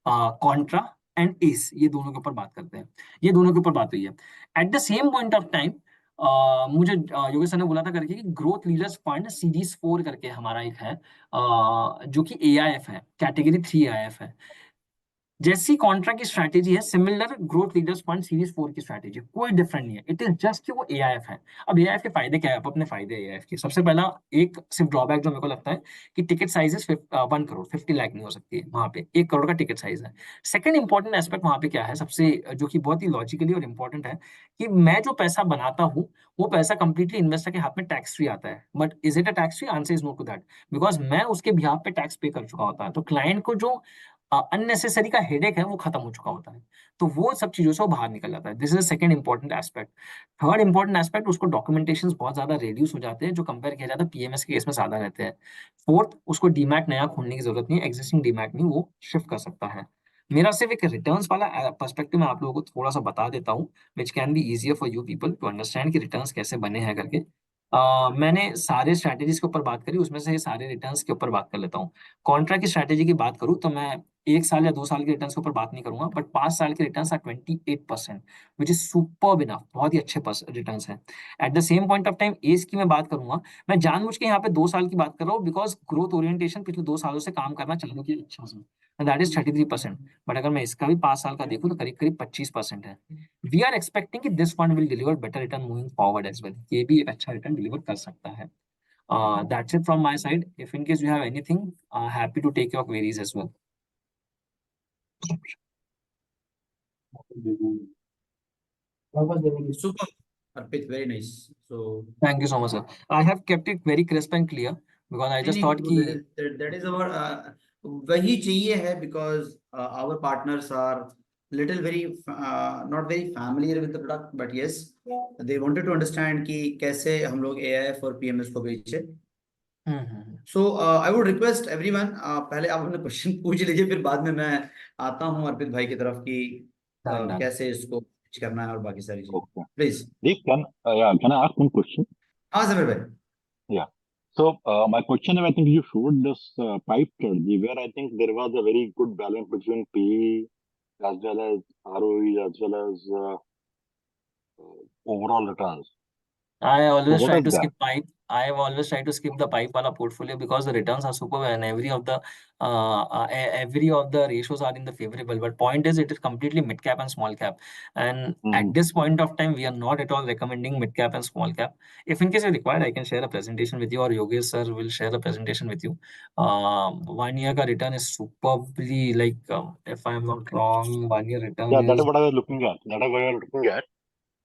S1: Contra and S, ये दोनों के ऊपर बात करते हैं, ये दोनों के ऊपर बात हुई है। Eight the same point of time मुझे योगेश सर ने बोला था करके कि ग्रोथ लीडर्स फंड सीरीज 4 करके हमारा एक है, जो कि एआईएफ है, कैटेगरी 3 एआईएफ है। जैसी कॉन्ट्रा की स्ट्रैटेजी है, similar growth leaders fund series 4 की स्ट्रैटेजी, कोई डिफरेंट नहीं है, इट इज जस्ट कि वो एआईएफ है। अब एआईएफ के फायदे क्या है, अब अपने फायदे एआईएफ के, सबसे पहला एक सिर्फ ड्रॉबैक जो मेरे को लगता है कि टिकट साइज 1 करोड़ 50 लाख नहीं हो सकती है वहां पे, 1 करोड़ का टिकट साइज है। सेकंड इंपॉर्टेंट एस्पेक्ट वहां पे क्या है, सबसे जो कि बहुत ही लॉजिकली और इंपॉर्टेंट है, कि मैं जो पैसा बनाता हूँ वो पैसा कंप्लीटली इन्वेस्टर के हाथ में टैक्स फ्री आता है। But is it a tax free? Answer is no to that, because मैं उसके बिहाफ पे टैक्स पे कर चुका होता है, तो क्लाइंट को जो अननेसेसरी का हेडेक है वो खत्म हो चुका होता है, तो वो सब चीजों से वो बाहर निकल जाता है। This is second important aspect. Third important aspect, उसको डॉक्यूमेंटेशन बहुत ज्यादा रिड्यूस हो जाते हैं, जो कंपेयर किया जाता है पीएमएस के केस में ज्यादा रहते हैं। फोर्थ, उसको डीमैट नया खोलने की जरूरत नहीं है, एग्जिस्टिंग डीमैट नहीं वो शिफ्ट कर सकता है। मेरा सिर्फ एक रिटर्न्स वाला पर्सपेक्टिव मैं आप लोगों को थोड़ा सा बता देता हूँ, which can be easier for you people to understand कि रिटर्न्स कैसे बने हैं करके। मैंने सारे स्ट्रैटेजीज के ऊपर बात करी, उसमें से सारे रिटर्न्स के ऊपर बात कर लेता हूँ। कॉन्ट्रा की स्ट्रैटेजी की बात करूँ तो मैं 1 साल या 2 साल के रिटर्न्स के ऊपर बात नहीं करूंगा, बट 5 साल के returns are 28%, which is super enough, बहुत ही अच्छे रिटर्न्स हैं। At the same point of time as की मैं बात करूंगा, मैं जानबूझ के यहाँ पे 2 साल की बात कर रहा हूँ, बिकॉज ग्रोथ ओरिएंटेशन पिछले 2 सालों से काम करना चालू किया अच्छा से, दैट इज 33%। बट अगर मैं इसका भी 5 साल का देखूँ तो करीब करीब 25% है। वी आर एक्सपेक्टिंग कि this fund will deliver better return moving forward as well, ये भी एक अच्छा रिटर्न डिलीवर कर सकता है। That's it from my side. If in case you have anything, happy to take your queries as well.
S2: Super, Arpit, very nice. So,
S1: Thank you so much, sir. I have kept it very crisp and clear because I
S2: नहीं
S1: just
S2: नहीं,
S1: thought
S2: वो
S1: कि
S2: that is our वही चाहिए है, because our partners are little very not very familiar with the product, but yes, they wanted to understand कि कैसे हम लोग AIF और PMS को बेचे।
S1: हम्म।
S2: सो आई वुड रिक्वेस्ट एवरीवन, पहले आप अपने क्वेश्चन पूछ लीजिए, फिर बाद में मैं आता हूँ अर्पित भाई की तरफ कि
S1: Done, done.
S2: कैसे इसको pitch करना है और बाकी सारी चीजें।
S4: Okay.
S2: Please.
S4: Deep, can I ask one question?
S2: हाँ समीर भाई।
S4: Yeah. So my question is, I think you showed this pipe strategy where I think there was a very good balance between PE as well as ROE as well as overall returns.
S1: I
S4: So
S1: always
S4: what
S1: try
S4: is
S1: to
S4: that?
S1: skip pipe. I have always tried to skip the pipe wala portfolio because the returns are super and every of the ratios are in the favorable. But point is, it is completely mid cap and small cap. And
S4: Mhm.
S1: at this point of time, we are not at all recommending mid cap and small cap. If in case you're required, I can share a presentation with you, or Yogesh sir will share a presentation with you. 1 year ka return is superbly like, if I'm not wrong, 1 year return
S4: Yeah, that is
S1: is
S4: what I was looking at. That is what I was looking at.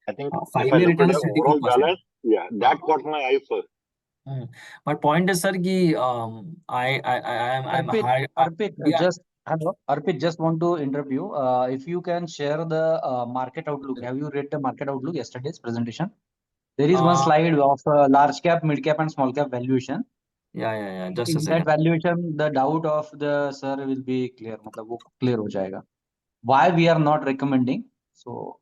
S4: I think if I
S1: 5 year
S4: look at
S1: return is
S4: the overall
S1: 34%.
S4: balance, yeah, that caught my eye first.
S1: But point is, sir, कि I'm
S5: Arpit,
S1: high.
S5: Arpit,
S1: Yeah,
S5: just hello. Arpit, just want to interview you. If you can share the market outlook. Have you read the market outlook yesterday's presentation? There is one
S1: uh,
S5: slide of large cap, mid cap, and small cap valuation.
S1: yeah. Just a
S5: In that
S1: second.
S5: valuation, the doubt of the sir will be clear. मतलब वो clear हो जाएगा. Why we are not recommending? So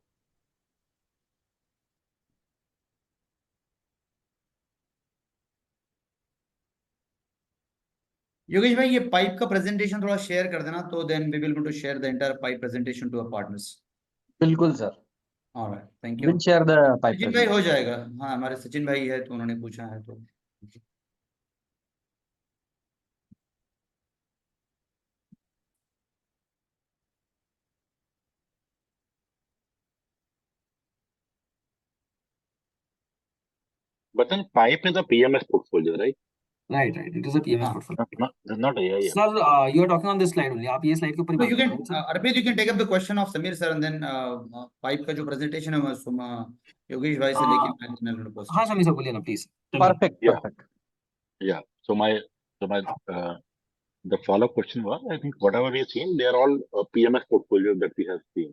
S2: Yogesh भाई, ये pipe का presentation थोड़ा share कर देना, तो then we will going to share the entire pipe presentation to our partners.
S5: बिल्कुल sir.
S2: Alright, thank you.
S5: We'll share the pipe
S2: Sachin भाई
S5: presentation.
S2: हो जाएगा। हाँ, हमारे सचिन भाई है तो उन्होंने पूछा है तो।
S4: But then pipe is a PMS portfolio, right?
S1: Right. It is a PMS
S2: हाँ,
S1: portfolio.
S4: Not AIF.
S1: Sir, you are talking on this slide only. आप ये slide के ऊपर ही
S2: so
S1: बात
S2: you
S1: कर
S2: can
S1: रहे हो, sir?
S2: Arpit, you can take up the question of Samir sir, and then pipe का जो प्रेजेंटेशन है वो योगेश भाई से लेके मैं जनरल पोस्ट।
S1: हाँ, समीर सर बोलिए ना, please. Tell me.
S5: Perfect.
S4: Yeah.
S5: Perfect.
S4: Yeah. So my the follow-up question was, I think whatever we have seen, they are all PMS portfolios that we have seen.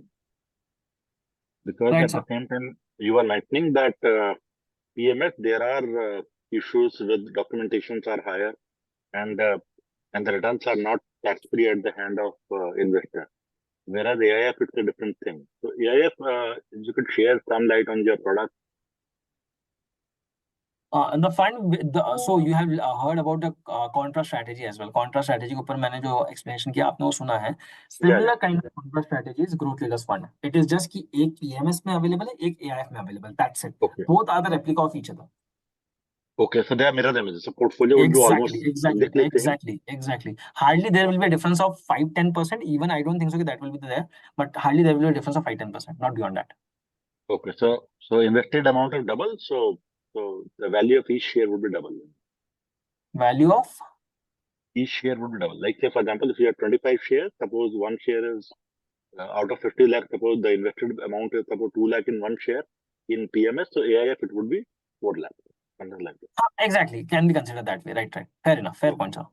S4: Because
S1: Right,
S4: at
S1: sir.
S4: the same time, you are mentioning that PMS, there are issues with documentations are higher and the returns are not tax-free at the hand of investor. Whereas AIF, it's a different thing. So AIF, you could share some light on your product.
S1: The fund, so you have heard about the contra strategy as well. Contra strategy के ऊपर मैंने जो explanation किया आपने वो सुना है. Similar kind of contra strategy is growth leaders fund. It is just कि एक PMS में available है, एक AIF में available. That's it.
S4: Okay.
S1: Both are the replica of each other.
S4: Okay, so they are mirror images. So portfolio would be almost
S1: Exactly. Hardly there will be a difference of 5-10%. Even I don't think so that will be there, but hardly there will be a difference of 5-10%, not beyond that.
S4: Okay, so invested amount of double, so the value of each share would be double.
S1: Value of
S4: Each share would be double. Like say for example, if you have 25 shares, suppose one share is out of 50 lakh, suppose the invested amount is suppose 2 lakh in one share in PMS, so AIF it would be 4 lakh, something like that.
S1: Exactly, can be considered that way. Right. Fair enough. Fair point, sir.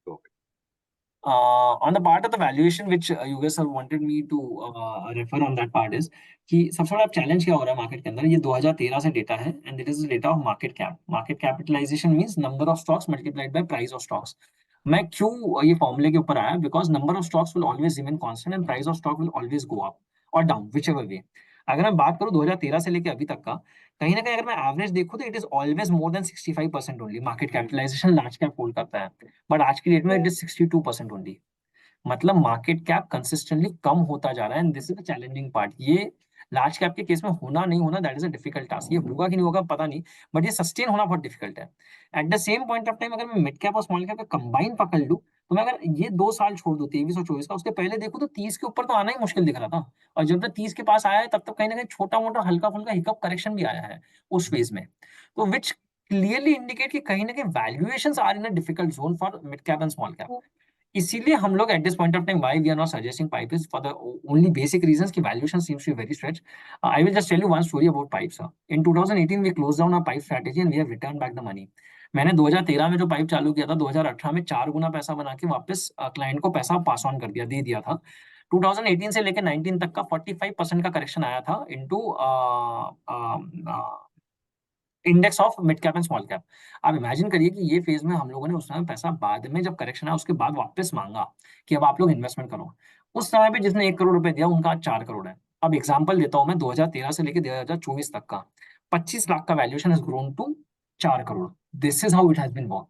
S4: Okay.
S1: On the part of the valuation which you guys have wanted me to refer on that part is कि सबसे बड़ा challenge क्या हो रहा है market के अंदर. ये 2013 से डेटा है and it is data of market cap. Market capitalization means number of stocks multiplied by price of stocks. मैं क्यों ये फॉर्मूले के ऊपर आया, because number of stocks will always remain constant and price of stock will always go up और down whichever way. अगर मैं बात करूं 2013 से लेके अभी तक का, कहीं ना कहीं अगर मैं एवरेज देखूं तो it is always more than 65% only. Market capitalization large cap hold करता है, बट आज की डेट में इट इज 62% ओनली. मतलब मार्केट कैप कंसिस्टेंटली कम होता जा रहा है and this is the challenging part. ये लार्ज कैप के केस में होना नहीं होना that is a difficult task. ये होगा कि नहीं होगा पता नहीं, बट ये सस्टेन होना बहुत डिफिकल्ट है. Eight the same point of time अगर मैं मिड कैप और स्मॉल कैप का कंबाइन पकड़ लूं, तो मैं अगर ये 2 साल छोड़ दूं 23 और 24 का, उसके पहले देखूं तो 30 के ऊपर तो आना ही मुश्किल दिख रहा था. और जब तक 30 के पास आया है तब तक कहीं ना कहीं छोटा मोटा हल्का फुल्का हिकअप करेक्शन भी आया है उस फेज में. तो विच क्लियरली इंडिकेट कि कहीं ना कहीं valuations are in a difficult zone for mid cap and small cap. इसीलिए हम लोग at this point of time why we are not suggesting pipe is for the only basic reasons कि valuation seems to be very stretch. I will just tell you one story about pipes. In 2018 we close down our pipe strategy and we have return back the money. मैंने 2013 में जो pipe चालू किया था, 2018 में 4 गुना पैसा बना के वापस क्लाइंट को पैसा पास ऑन कर दिया, दे दिया था. 2018 से लेकर 19 तक का 45% का करेक्शन आया था into index of mid cap and small cap. आप इमेजिन करिए कि ये फेज में हम लोगों ने उस समय पैसा बाद में जब करेक्शन आया उसके बाद वापस मांगा कि अब आप लोग इन्वेस्टमेंट करो. उस समय पे जिसने 1 करोड़ रुपए दिया उनका आज 4 करोड़ है. अब एग्जांपल देता हूं मैं, 2013 से लेकर 2024 तक का 25 लाख का valuation has grown to 4 crore. This is how it has been work.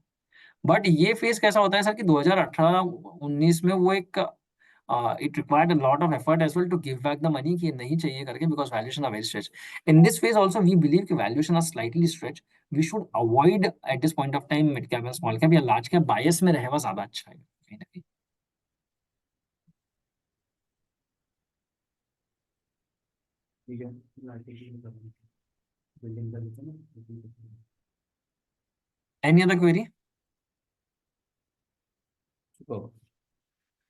S1: But ये फेज कैसा होता है सर कि 2018-19 में वो एक it required a lot of effort as well to give back the money कि नहीं चाहिए करके, because valuation are very stretched. In this phase also we believe कि valuation are slightly stretched. We should avoid at this point of time mid cap and small cap या large cap bias में रहेगा ज्यादा अच्छा है कहीं ना कहीं. Any other query?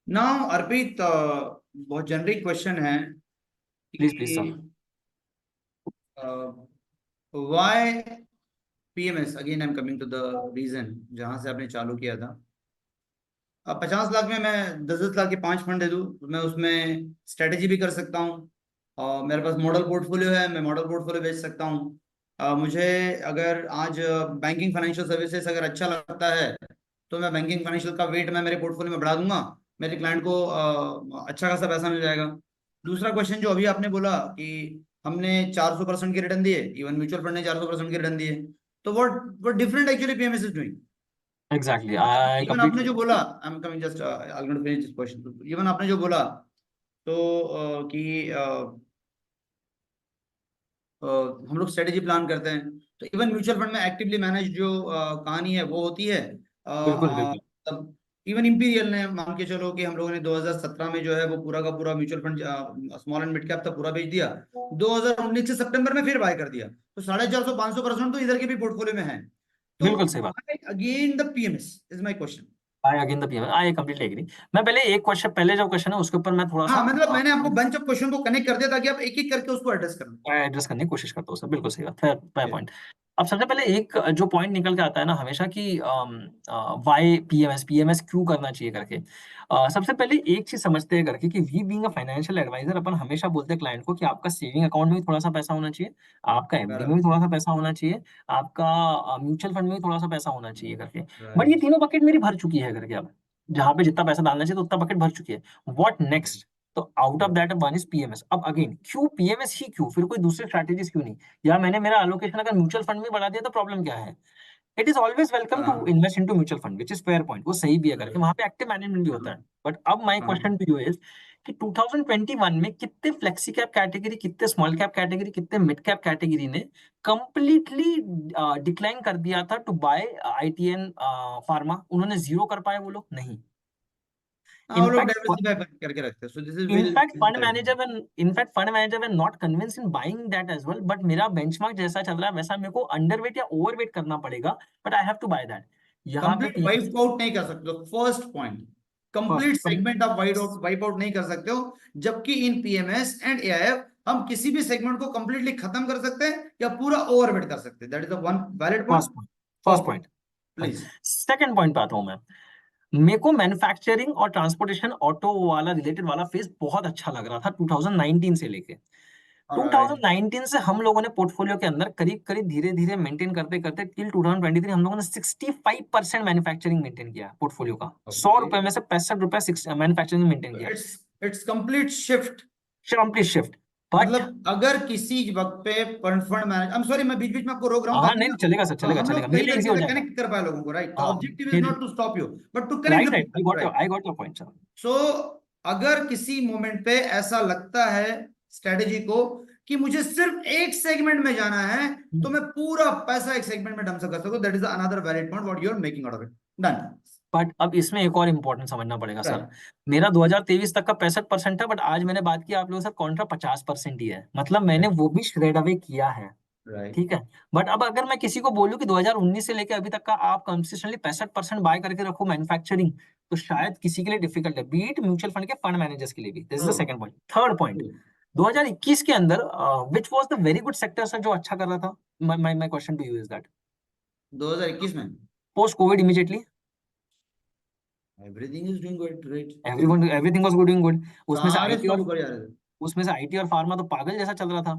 S2: Now, Arpit, बहुत generic question है.
S1: Please, sir.
S2: Why PMS? Again, I'm coming to the reason जहां से आपने चालू किया था. अब 50 लाख में मैं 10-10 लाख के 5 फंड दे दूं, मैं उसमें स्ट्रेटेजी भी कर सकता हूँ. और मेरे पास मॉडल पोर्टफोलियो है, मैं मॉडल पोर्टफोलियो बेच सकता हूँ. मुझे अगर आज बैंकिंग फाइनेंशियल सर्विसेज अगर अच्छा लगता है तो मैं बैंकिंग फाइनेंशियल का वेट मैं मेरे पोर्टफोलियो में बढ़ा दूंगा, मेरे क्लाइंट को अच्छा खासा पैसा मिल जाएगा. दूसरा क्वेश्चन जो अभी आपने बोला कि हमने 400% के रिटर्न दिए, इवन म्यूचुअल फंड ने 400% के रिटर्न दिए, तो what different actually PMS is doing.
S1: Exactly. I
S2: even आपने
S1: completely.
S2: जो बोला, I am coming just I going to finish this question. Even आपने जो बोला तो कि हम लोग स्ट्रेटेजी प्लान करते हैं, तो इवन म्यूचुअल फंड में एक्टिवली मैनेज जो कहानी है वो होती है.
S1: बिल्कुल.
S2: तब इवन इंपीरियल ने मान के चलो कि हम लोगों ने 2017 में जो है वो पूरा का पूरा mutual fund small and mid cap था पूरा बेच दिया. 2019 से सितंबर में फिर बाय कर दिया, तो 450-500% तो इधर के भी पोर्टफोलियो में है. तो
S1: बिल्कुल सही बात.
S2: Again the PMS is my question.
S1: I again the PMS. I completely agree. मैं पहले एक क्वेश्चन, पहले जो क्वेश्चन है उसके ऊपर मैं थोड़ा सा
S2: मतलब मैंने आपको बंच ऑफ क्वेश्चन को कनेक्ट कर दिया ताकि आप एक एक करके उसको एड्रेस करना.
S1: एड्रेस करने की कोशिश करता हूँ सर. बिल्कुल सही बात. Fair point. अब सबसे पहले एक जो पॉइंट निकल के आता है ना हमेशा कि वाई पीएमएस क्यों करना चाहिए करके. सबसे पहले एक चीज समझते हैं करके कि we being a financial advisor अपन हमेशा बोलते हैं क्लाइंट को कि आपका सेविंग अकाउंट में भी थोड़ा सा पैसा होना चाहिए, आपका एफडी में भी थोड़ा सा पैसा होना चाहिए, आपका म्यूचुअल फंड में भी थोड़ा सा पैसा होना चाहिए करके. बट ये तीनों बकेट मेरी भर चुकी है करके. अब जहाँ पे जितना पैसा डालना चाहिए तो उतना बकेट भर चुकी है. What next? तो out of that one is PMS. अब अगेन क्यों पीएमएस ही क्यों, फिर कोई दूसरी स्ट्रैटेजीज क्यों नहीं, या मैंने मेरा एलोकेशन अगर म्यूचुअल फंड में बढ़ा दिया तो प्रॉब्लम क्या है? It is always welcome to
S2: हाँ
S1: invest into mutual fund, which is fair point, वो सही भी है करके,
S2: right,
S1: वहां पे एक्टिव मैनेजमेंट भी होता है। बट अब माय
S2: हाँ
S1: क्वेश्चन टू यू इज कि 2021 में कितने फ्लेक्सी कैप कैटेगरी, कितने स्मॉल कैप कैटेगरी, कितने मिड कैप कैटेगरी ने कंप्लीटली डिक्लाइन कर दिया था टू बाय आईटीएन फार्मा? उन्होंने जीरो कर पाए वो लोग? नहीं।
S2: हाँ वो लोग
S1: इनफैक्ट
S2: डाइवर्सिफाई करके रखते हैं, so this is
S1: in fact fund manager were not convince in buying that as well, but मेरा बेंचमार्क जैसा चल रहा है वैसा मेरे को अंडरवेट या ओवरवेट करना पड़ेगा, but I have to buy that. यहाँ पे
S2: कंप्लीट वाइप आउट नहीं कर सकते हो, first point. Complete
S1: first
S2: segment आप वाइप आउट नहीं कर सकते हो, जबकि इन पीएमएस एंड एआईएफ हम किसी भी सेगमेंट को कंप्लीटली खत्म कर सकते हैं या पूरा ओवरवेट कर सकते हैं। That is the one valid point.
S1: Point, first point.
S2: Please
S1: second point पे आता हूँ मैं। मेरे को मैन्युफैक्चरिंग और ट्रांसपोर्टेशन ऑटो वाला रिलेटेड वाला फेज बहुत अच्छा लग रहा था 2019 से लेके। 2019 से हम लोगों ने पोर्टफोलियो के अंदर करीब करीब धीरे धीरे मेंटेन करते करते टिल 2023 हम लोगों ने 65% मैन्युफैक्चरिंग मेंटेन किया पोर्टफोलियो का। 100 रुपए में से 65 रुपए मैन्युफैक्चरिंग मेंटेन किया।
S2: It's complete shift.
S1: Complete shift. But
S2: मतलब अगर किसी वक्त पे fund manage, I am sorry मैं बीच बीच में आपको रोक रहा हूँ
S1: हाँ
S2: ताकि
S1: नहीं
S2: ना
S1: चलेगा सर, चलेगा
S2: हम
S1: चलेगा,
S2: लोग
S1: मेरे
S2: सही
S1: लिए इजी
S2: तरीके
S1: हो
S2: से
S1: जाएगा।
S2: कनेक्ट कर पाए लोगों को, राइट? द
S1: हाँ
S2: ऑब्जेक्टिव इज
S1: फिर
S2: not to stop you but to
S1: right
S2: connect
S1: right,
S2: the
S1: I got your point sir.
S2: So अगर किसी मोमेंट पे ऐसा लगता है स्ट्रेटेजी को कि मुझे सिर्फ एक सेगमेंट में जाना है, तो मैं पूरा पैसा एक सेगमेंट में डंप कर सकूं, that is another valid point what you are making out of it. Done.
S1: But अब इसमें एक और इम्पोर्टेंट समझना पड़ेगा सर।
S2: राइट
S1: मेरा 2023 तक का 65% था, बट आज मैंने बात की आप लोगों से कॉन्ट्रा 50% ही है, मतलब मैंने वो भी श्रेड अवे किया है।
S2: राइट
S1: ठीक है। बट अब अगर मैं किसी को बोलूं कि 2019 से लेकर अभी तक का आप कंसिस्टेंटली 65% बाय करके रखो मैन्युफैक्चरिंग, तो शायद किसी के लिए डिफिकल्ट है, बीट म्यूचुअल फंड के फंड मैनेजर्स के लिए भी। This is the second point. Third point, 2021 के अंदर which was the very good sector sir जो अच्छा कर रहा था? My question to you is that
S2: 2021 में
S1: post covid immediately
S2: everything is doing good, right?
S1: Everything was doing good. उसमें से
S2: सारे
S1: आईटी
S2: स्टॉक
S1: और
S2: ऊपर जा रहे थे।
S1: उसमें से आईटी और फार्मा तो पागल जैसा चल रहा था।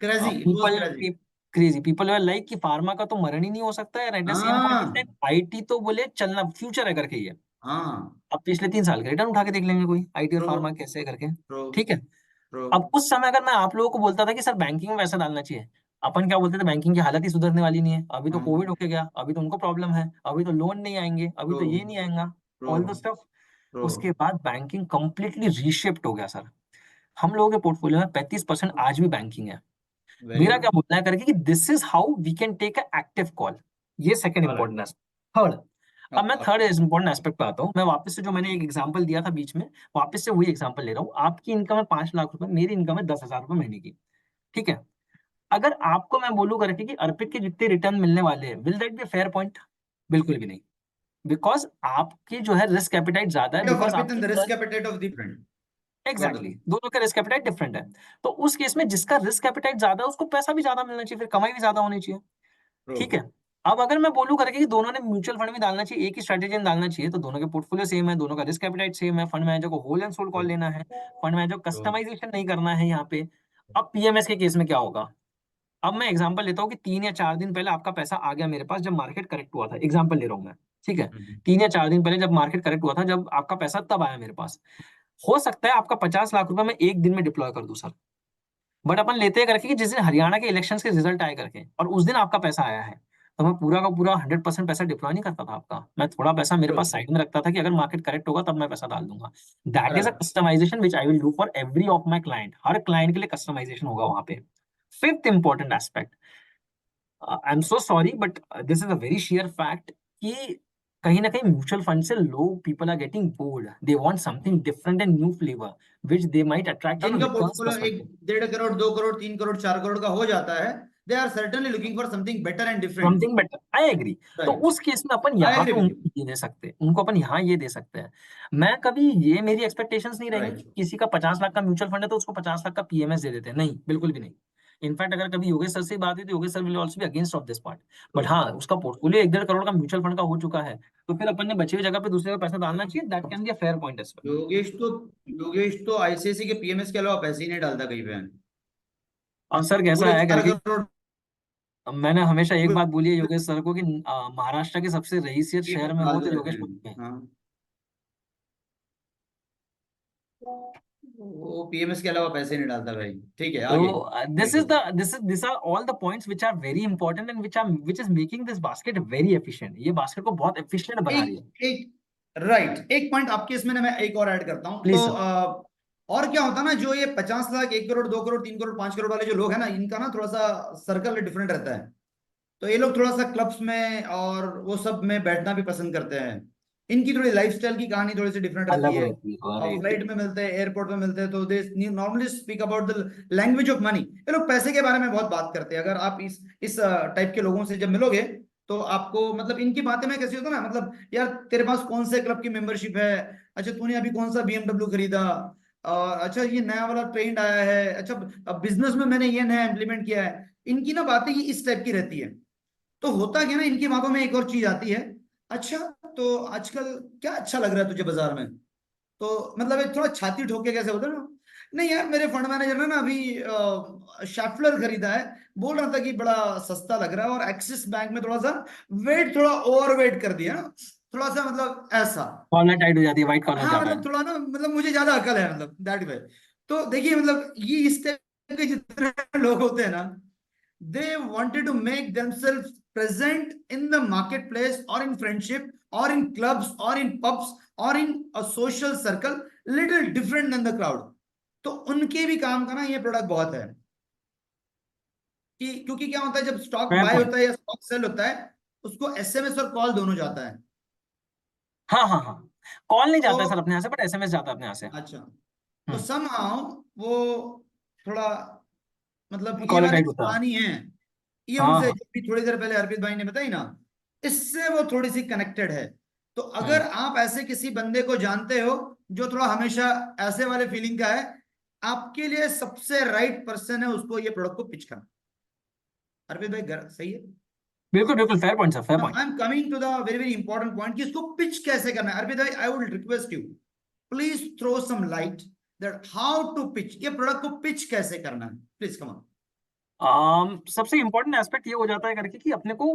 S2: Crazy, it was
S1: people
S2: crazy.
S1: Crazy people were like कि फार्मा का तो मरण ही नहीं हो सकता है, eight the same point of
S2: हाँ
S1: टाइम आईटी तो बोले चलना फ्यूचर है करके ये।
S2: हाँ
S1: अब पिछले 3 साल के रिटर्न उठा के देख लेंगे कोई आईटी और
S2: ट्रू
S1: फार्मा कैसे करके।
S2: ट्रू
S1: ठीक है।
S2: ट्रू
S1: अब उस समय अगर मैं आप लोगों को बोलता था कि सर बैंकिंग में पैसा डालना चाहिए, अपन क्या बोलते थे? बैंकिंग की हालत ही सुधरने वाली नहीं है, अभी तो कोविड होके गया, अभी तो उनको प्रॉब्लम है, अभी तो लोन नहीं आएंगे, अभी
S2: ट्रू
S1: तो ये नहीं आएगा,
S2: true
S1: all the stuff.
S2: True
S1: उसके बाद बैंकिंग कंप्लीटली रीशेप्ड हो गया सर। हम लोगों के पोर्टफोलियो में 35% आज भी बैंकिंग है।
S2: वेरी
S1: मेरा
S2: गुड।
S1: क्या बोलना है करके कि this is how we can take a active call. ये second
S2: alright
S1: important aspect. Third, अब मैं थर्ड इंपॉर्टेंट एस्पेक्ट पे आता हूँ। मैं वापस से जो मैंने एक एग्जांपल दिया था बीच में, वापस से वही एग्जांपल ले रहा हूँ। आपकी इनकम है 5 लाख रुपए, मेरी इनकम है 10,000 रुपए महीने की। ठीक है। अगर आपको मैं बोलूँ करके कि अर्पित के जितने रिटर्न मिलने वाले हैं, will that be fair point? बिल्कुल भी नहीं। बिकॉज आपकी जो है रिस्क एपिटाइट ज्यादा है,
S2: of
S1: बिकॉज
S2: Arpit
S1: आपकी
S2: and the risk appetite of the friend. Got it.
S1: Exactly दोनों का रिस्क एपिटाइट डिफरेंट है। तो उस केस में जिसका रिस्क एपिटाइट ज्यादा है उसको पैसा भी ज्यादा मिलना चाहिए, फिर कमाई भी ज्यादा होनी चाहिए। ठीक
S2: True.
S1: है। अब अगर मैं बोलूं करके कि दोनों ने म्यूचुअल फंड में डालना चाहिए, एक ही स्ट्रेटेजी में डालना चाहिए, तो दोनों के पोर्टफोलियो सेम है, दोनों का रिस्क एपिटाइट सेम है, फंड मैनेजर को whole and soul call
S2: True.
S1: लेना है, फंड मैनेजर को
S2: True.
S1: कस्टमाइजेशन नहीं करना है यहाँ पे। अब पीएमएस के केस में क्या होगा? अब मैं एग्जांपल लेता हूँ कि 3 या 4 दिन पहले आपका पैसा आ गया मेरे पास, जब मार्केट करेक्ट हुआ था, एग्जांपल ले रहा हूँ मैं। ठीक है।
S2: Mhm.
S1: 3 या 4 दिन पहले जब मार्केट करेक्ट हुआ था, जब आपका पैसा तब आया मेरे पास, हो सकता है आपका 50 लाख रुपए मैं एक दिन में डिप्लॉय कर दूं सर। बट अपन लेते हैं करके कि जिस दिन हरियाणा के इलेक्शंस के रिजल्ट आए करके और उस दिन आपका पैसा आया है, तो मैं पूरा का पूरा 100% पैसा डिप्लॉय नहीं करता था आपका, मैं थोड़ा पैसा मेरे
S2: True.
S1: पास साइड में रखता था कि अगर मार्केट करेक्ट होगा तब मैं पैसा डाल दूंगा। That is a
S2: Correct.
S1: Customization which I will do for every of my client. हर क्लाइंट के लिए कस्टमाइजेशन होगा वहां पे। Fifth important aspect, I am so sorry but this is a very share fact कि कहीं ना कहीं म्यूचुअल फंड से लोग people are getting bored, they want something different and new flavour which they might attract on
S2: जिनका
S1: returns
S2: portfolio एक
S1: perspective.
S2: 1.5 crore 2 crore 3 crore 4 crore का हो जाता है, they are certainly looking for something better and different.
S1: Something better, I agree. तो
S2: right,
S1: उस case में अपन
S2: आई
S1: यहाँ
S2: एग्री
S1: पे
S2: विद यू।
S1: उनको ये दे सकते हैं, उनको अपन यहाँ ये दे सकते हैं। मैं कभी ये मेरी एक्सपेक्टेशंस नहीं रहेंगी
S2: राइट,
S1: कि किसी का 50 लाख का म्यूचुअल फंड है तो उसको 50 लाख का पीएमएस दे देते हैं, नहीं बिल्कुल भी नहीं। इनफैक्ट अगर कभी योगेश सर से बात हुई तो Yogesh sir will also be against of this part. But हाँ, उसका पोर्टफोलियो 1-1.5 करोड़ का म्यूचुअल फंड का हो चुका है, तो फिर अपन ने बची हुई जगह पे दूसरे का पैसा डालना चाहिए। That can be a fair point as well.
S2: Yogesh तो आईसीआईसी के पीएमएस के अलावा पैसे ही नहीं डालता कहीं पे।
S1: और सर कैसा
S2: पूरे
S1: है
S2: चार
S1: करके,
S2: करोड़
S1: मैंने हमेशा एक बात बोली है योगेश सर को कि महाराष्ट्र के सबसे रईसियत शहर में
S2: डाल
S1: हो
S2: के
S1: तो
S2: रखे
S1: योगेश
S2: हैं।
S1: कुमार है।
S2: हाँ वो पीएमएस के अलावा पैसे नहीं डालता भाई। ठीक है,
S1: So
S2: आगे।
S1: these are all the points which are very important and which is making this basket very efficient. ये basket को बहुत efficient बना रही है.
S2: एक राइट, एक पॉइंट आपके इसमें ना मैं एक और ऐड करता हूं।
S1: Please,
S2: तो
S1: sir.
S2: और क्या होता है ना, जो ये 50 लाख, 1 करोड़, 2 करोड़, 3 करोड़, 5 करोड़ वाले जो लोग हैं ना, इनका ना थोड़ा सा सर्कल डिफरेंट रहता है। तो ये लोग थोड़ा सा क्लब्स में और वो सब में बैठना भी पसंद करते हैं। इनकी थोड़ी लाइफस्टाइल की कहानी थोड़ी सी डिफरेंट रहती
S1: अलग
S2: है।
S1: रहती है.
S2: और
S1: Right.
S2: फ्लाइट में मिलते हैं, एयरपोर्ट में मिलते हैं, तो they normally speak about the language of money. ये लोग पैसे के बारे में बहुत बात करते हैं। अगर आप इस टाइप के लोगों से जब मिलोगे तो आपको मतलब इनकी बातें में कैसी होता है ना, मतलब यार तेरे पास कौन से क्लब की मेंबरशिप है, अच्छा तूने अभी कौन सा BMW खरीदा, और अच्छा ये नया वाला ट्रेंड आया है, अच्छा अब बिजनेस में मैंने ये नया इंप्लीमेंट किया है। इनकी ना बातें ही इस टाइप की रहती है। तो होता क्या ना, इनकी बातों में एक और चीज आती है। अच्छा, तो आजकल क्या अच्छा लग रहा है तुझे बाजार में? तो मतलब एक थोड़ा छाती ठोक के कैसे होता है ना, नहीं यार मेरे फंड मैनेजर ने ना अभी शैफलर खरीदा है, बोल रहा था कि बड़ा सस्ता लग रहा है, और एक्सिस बैंक में थोड़ा सा वेट, थोड़ा ओवर वेट कर दिया ना, थोड़ा सा मतलब ऐसा।
S1: कॉलर टाइट हो जाती है, व्हाइट कॉलर
S2: हाँ
S1: ज्यादा है.
S2: मतलब थोड़ा ना, मतलब मुझे ज्यादा अकल है, मतलब दैट वे। तो देखिए मतलब ये इस टाइप के जितने लोग होते हैं ना, they wanted to make themselves present in the marketplace or in friendship or in clubs or in pubs or in a social circle little different than the crowd। तो उनके भी काम का ना ये प्रोडक्ट बहुत है कि, क्योंकि क्या होता है जब स्टॉक
S1: Fair
S2: बाय
S1: point.
S2: होता है या स्टॉक सेल होता है, उसको एसएमएस और कॉल दोनों जाता है।
S1: हाँ हाँ हाँ. कॉल नहीं जाता है सर
S2: तो
S1: अपने यहाँ से, बट SMS जाता है अपने यहाँ से.
S2: अच्छा, तो somehow वो थोड़ा मतलब ये
S1: कॉलर
S2: वाली
S1: टाइट
S2: जो
S1: होता है.
S2: कहानी है, ये
S1: हाँ
S2: उनसे
S1: हाँ.
S2: जो भी थोड़ी देर पहले अर्पित भाई ने बताई ना, इससे वो थोड़ी सी कनेक्टेड है। तो अगर आप ऐसे किसी बंदे को जानते हो जो थोड़ा हमेशा ऐसे वाले फीलिंग का है, आपके लिए सबसे राइट पर्सन है उसको ये प्रोडक्ट को पिच करना। अर्पित भाई सही है।
S1: बिल्कुल बिल्कुल, fair point sir, fair
S2: now
S1: point.
S2: I am coming to the very very important point कि इसको पिच कैसे करना है। अर्पित भाई I would request you, please throw some light that how to pitch, ये प्रोडक्ट को पिच कैसे करना है, प्लीज कम ऑन।
S1: सबसे इंपॉर्टेंट एस्पेक्ट ये हो जाता है करके कि अपने को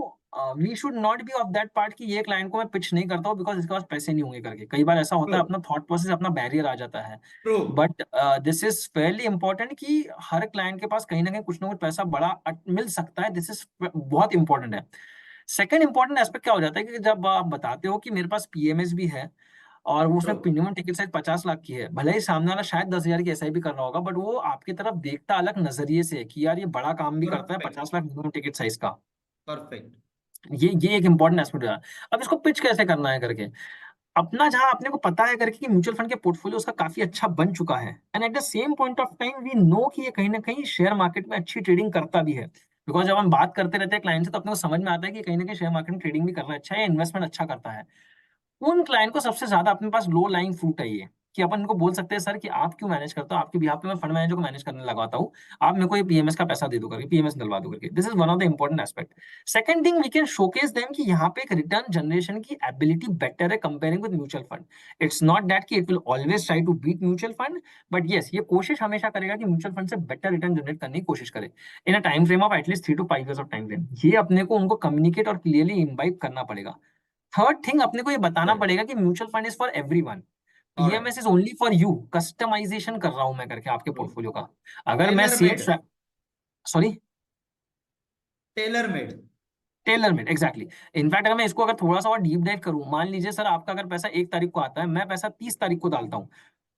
S1: we should not be of that part कि ये क्लाइंट को मैं पिच नहीं करता हूँ बिकॉज इसके पास पैसे नहीं होंगे करके. कई बार ऐसा होता
S2: ट्रू,
S1: है, अपना थॉट प्रोसेस, अपना बैरियर आ जाता है.
S2: True,
S1: but this is fairly important कि हर क्लाइंट के पास कहीं ना कहीं कुछ ना कुछ पैसा बड़ा मिल सकता है. दिस इज बहुत इंपॉर्टेंट है. सेकंड इंपॉर्टेंट एस्पेक्ट क्या हो जाता है कि जब आप बताते हो कि मेरे पास PMS भी है और वो
S2: ट्रू,
S1: उसमें मिनिमम टिकट साइज 50 लाख की है, भले ही सामने वाला शायद 10,000 की SIP कर रहा होगा, बट वो आपकी तरफ देखता अलग नजरिए से है कि यार ये बड़ा काम भी करता है,
S2: perfect,
S1: 50 lakh minimum ticket size का.
S2: परफेक्ट,
S1: ये एक इंपॉर्टेंट एस्पेक्ट है. अब इसको पिच कैसे करना है करके, अपना जहां अपने को पता है करके कि म्यूचुअल फंड के पोर्टफोलियो उसका काफी अच्छा बन चुका है, and at the same point of time we know कि ये कहीं ना कहीं शेयर मार्केट में अच्छी ट्रेडिंग करता भी है. बिकॉज जब हम बात करते रहते हैं क्लाइंट से तो अपने को समझ में आता है कि कहीं ना कहीं शेयर मार्केट में ट्रेडिंग भी कर रहा है अच्छा है, इन्वेस्टमेंट अच्छा करता है. उन क्लाइंट को सबसे ज्यादा अपने पास लो लाइंग फ्रूट है ये, कि अपन इनको बोल सकते हैं सर कि आप क्यों मैनेज करते हो, आपके बिहाफ पे मैं फंड मैनेजर को मैनेज करने लगाता हूँ, आप मेरे को ये PMS का पैसा दे दो करके, PMS डलवा दो करके. This is one of the important aspect. Second thing, we can showcase them कि यहाँ पे एक रिटर्न जनरेशन की एबिलिटी बेटर है comparing with mutual fund. It's not that कि it will always try to beat mutual fund, but yes ये कोशिश हमेशा करेगा कि म्यूचुअल फंड से बेटर रिटर्न जनरेट करने की कोशिश करे in a time frame of at least 3 to 5 years of time frame. ये अपने को उनको कम्युनिकेट और क्लियरली इम्बाइब करना पड़ेगा. थर्ड थिंग, अपने को ये बताना
S2: राइट,
S1: पड़ेगा कि mutual fund is for everyone,
S2: alright,
S1: PMS is only for you. Customization कर रहा हूं मैं करके आपके
S2: ट्रू,
S1: पोर्टफोलियो का. अगर मैं
S2: tailor
S1: same,
S2: made,
S1: sorry,
S2: tailor made,
S1: tailor made, exactly. In fact अगर मैं इसको अगर थोड़ा सा और डीप डाइव करूं, मान लीजिए सर आपका अगर पैसा 1 तारीख को आता है, मैं पैसा 30 तारीख को डालता हूँ,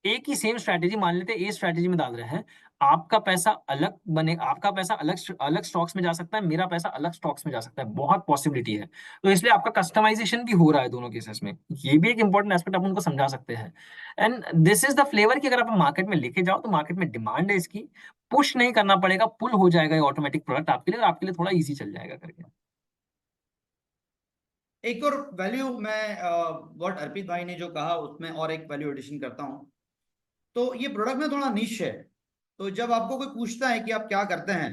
S1: एक ही सेम स्ट्रैटेजी मान लेते हैं, ए स्ट्रैटेजी में डाल रहे हैं, आपका पैसा अलग बने, आपका पैसा अलग अलग स्टॉक्स में जा सकता है, मेरा पैसा अलग स्टॉक्स में जा सकता है, बहुत पॉसिबिलिटी है. तो इसलिए आपका कस्टमाइजेशन भी हो रहा है दोनों केसेस में. ये भी एक इंपॉर्टेंट एस्पेक्ट आप उनको समझा सकते हैं. And this is the flavour कि अगर आप मार्केट में लेके जाओ तो मार्केट में डिमांड है इसकी, पुश नहीं करना पड़ेगा, पुल हो जाएगा ये ऑटोमेटिक प्रोडक्ट आपके लिए, और आपके लिए थोड़ा ईजी चल जाएगा करके.
S2: एक और वैल्यू मैं व्हाट अर्पित भाई ने जो कहा उसमें और एक वैल्यू एडिशन करता हूं। तो ये प्रोडक्ट में थोड़ा निश है। तो जब आपको कोई पूछता है कि आप क्या करते हैं,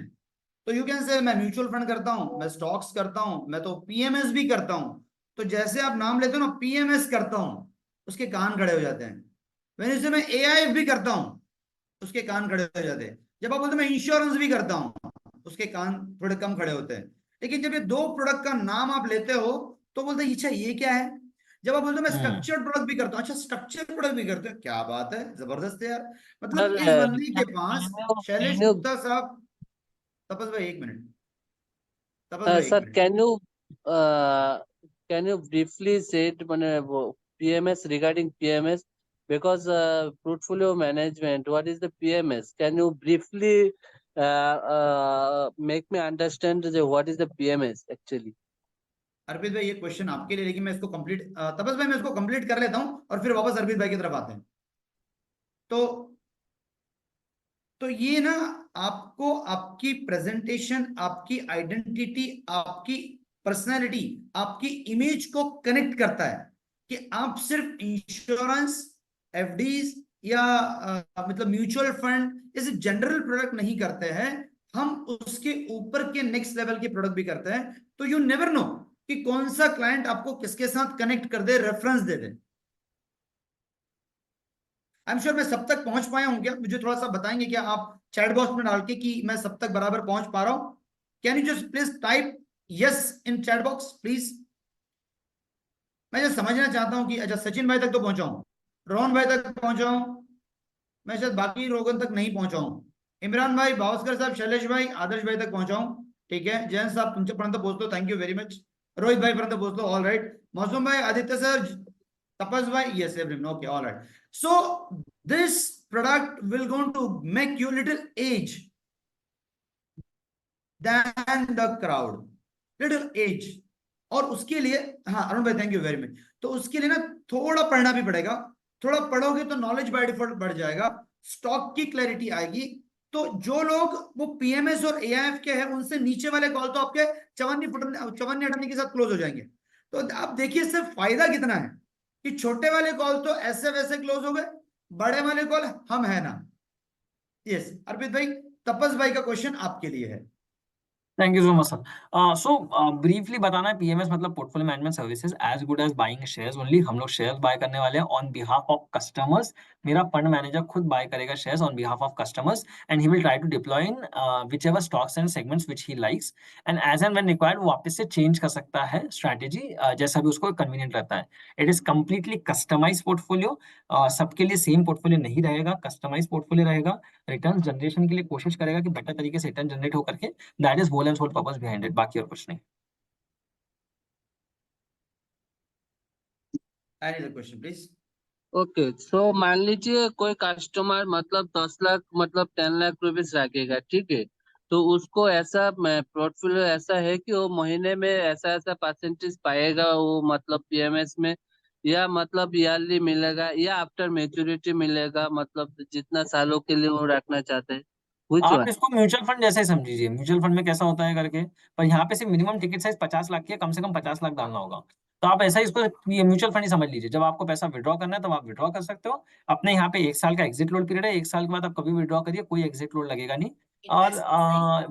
S2: तो यू कैन से मैं म्यूचुअल फंड करता हूं, मैं स्टॉक्स करता हूं, मैं तो PMS भी करता हूं। तो जैसे आप नाम लेते हो ना, PMS करता हूं, उसके कान खड़े हो जाते हैं। वैसे मैं AIF भी करता हूं, उसके कान खड़े हो जाते हैं। जब आप बोलते मैं इंश्योरेंस भी करता हूं, उसके कान थोड़े कम खड़े होते हैं। लेकिन जब ये दो प्रोडक्ट का नाम आप लेते हो तो बोलते हैं अच्छा ये क्या है। जब आप बोलते हो मैं
S1: हम्म
S2: स्ट्रक्चर्ड प्रोडक्ट भी करता हूँ, अच्छा स्ट्रक्चर्ड प्रोडक्ट भी करते हो, क्या बात है, जबरदस्त है यार।
S3: सर
S2: मतलब इस बंदे के पास शैलेश
S3: कैन यू
S2: गुप्ता साहब, तपस भाई एक मिनट, तपस भाई एक
S3: sir
S2: minute.
S3: Can you briefly said मैंने वो PMS regarding PMS because portfolio management, what is the PMS? Can you briefly make me understand what is the PMS actually?
S2: अर्पित भाई ये क्वेश्चन आपके लिए, लेकिन मैं इसको कंप्लीट, तपस भाई मैं इसको कंप्लीट कर लेता हूँ और फिर वापस अर्पित भाई की तरफ आते हैं। तो ये ना आपको आपकी प्रेजेंटेशन, आपकी आइडेंटिटी, आपकी पर्सनैलिटी, आपकी इमेज को कनेक्ट करता है कि आप सिर्फ इंश्योरेंस, एफडीज या मतलब म्यूचुअल फंड इस जनरल प्रोडक्ट नहीं करते हैं, हम उसके ऊपर के नेक्स्ट लेवल के प्रोडक्ट भी करते हैं। तो यू नेवर नो कि कौन सा क्लाइंट आपको किसके साथ कनेक्ट कर दे, रेफरेंस दे दे। आई एम श्योर मैं सब तक पहुंच पाया हूं क्या? मुझे थोड़ा सा बताएंगे क्या आप चैट बॉक्स में डाल के कि मैं सब तक बराबर पहुंच पा रहा हूं? Can you just please type yes in chat box please. मैं जो समझना चाहता हूं कि अच्छा सचिन भाई तक तो पहुंचा हूं, रोहन भाई तक पहुंचा हूं, मैं शायद बाकी लोगों तक नहीं पहुंचा हूं। इमरान भाई, भावस्कर साहब, शैलेश भाई, आदर्श भाई तक पहुंचा हूं, ठीक है। जयंत साहब तुमसे पर्यंत पहुंच लो, thank you very much. Rohit भाई पर्यंत पहुंच लो, ऑल राइट। मौसम भाई, आदित्य सर, तपस भाई, yes everyone, okay, all right. So this product will going to make you little age than the crowd, little age। और उसके लिए, हाँ अरुण भाई थैंक यू वेरी मच, तो उसके लिए ना थोड़ा पढ़ना भी पड़ेगा। थोड़ा पढ़ोगे तो नॉलेज बाय डिफॉल्ट बढ़ जाएगा, स्टॉक की क्लैरिटी आएगी। तो जो लोग वो पीएमएस और एआईएफ के हैं, उनसे नीचे वाले कॉल तो आपके चवन्नी अठन्नी के साथ क्लोज हो जाएंगे। तो आप देखिए इससे फायदा कितना है कि छोटे वाले कॉल तो ऐसे वैसे क्लोज हो गए, बड़े वाले कॉल हम है ना। यस अर्पित भाई, तपस भाई का क्वेश्चन आपके लिए है।
S1: Thank you so much sir. So briefly बताना है, पीएमएस मतलब portfolio management services as good as buying shares only. हम लोग शेयर्स बाय करने वाले हैं ऑन बिहाफ ऑफ कस्टमर्स। मेरा फंड मैनेजर खुद बाय करेगा shares on behalf of customers and he will try to deploy in whichever stocks and segments which he likes, and as and when required वो वापस से change कर सकता है strategy जैसा भी उसको कन्वीनियंट रहता है। It is completely customize portfolio, सबके लिए सेम पोर्टफोलियो नहीं रहेगा, कस्टमाइज पोर्टफोलियो रहेगा। रिटर्न जनरेशन के लिए कोशिश करेगा कि बेटर तरीके से रिटर्न जनरेट हो करके, that is whole and sole purpose behind it, बाकी और कुछ नहीं।
S2: Any other question please.
S3: Okay, so मान लीजिए कोई कस्टमर मतलब 10 लाख मतलब 10 लाख रुपीज रखेगा, ठीक है। तो उसको ऐसा पोर्टफोलियो ऐसा है कि वो महीने में ऐसा ऐसा परसेंटेज पाएगा वो मतलब पीएमएस में, या मतलब ईयरली मिलेगा या आफ्टर मेच्योरिटी मिलेगा, मतलब जितना सालों के लिए वो रखना चाहते हैं, which
S1: आप
S3: one?
S1: इसको म्यूचुअल फंड जैसे ही समझिए, म्यूचुअल फंड में कैसा होता है करके, पर यहाँ पे सिर्फ मिनिमम टिकट साइज 50 लाख की है, कम से कम 50 लाख डालना होगा। तो आप ऐसा ही इसको ये म्यूचुअल फंड ही समझ लीजिए। जब आपको पैसा विड्रॉ करना है तब आप विड्रॉ कर सकते हो। अपने यहाँ पे 1 साल का एग्जिट लोड पीरियड है, 1 साल के बाद आप कभी विड्रॉ करिए, कोई एग्जिट लोड लगेगा नहीं। और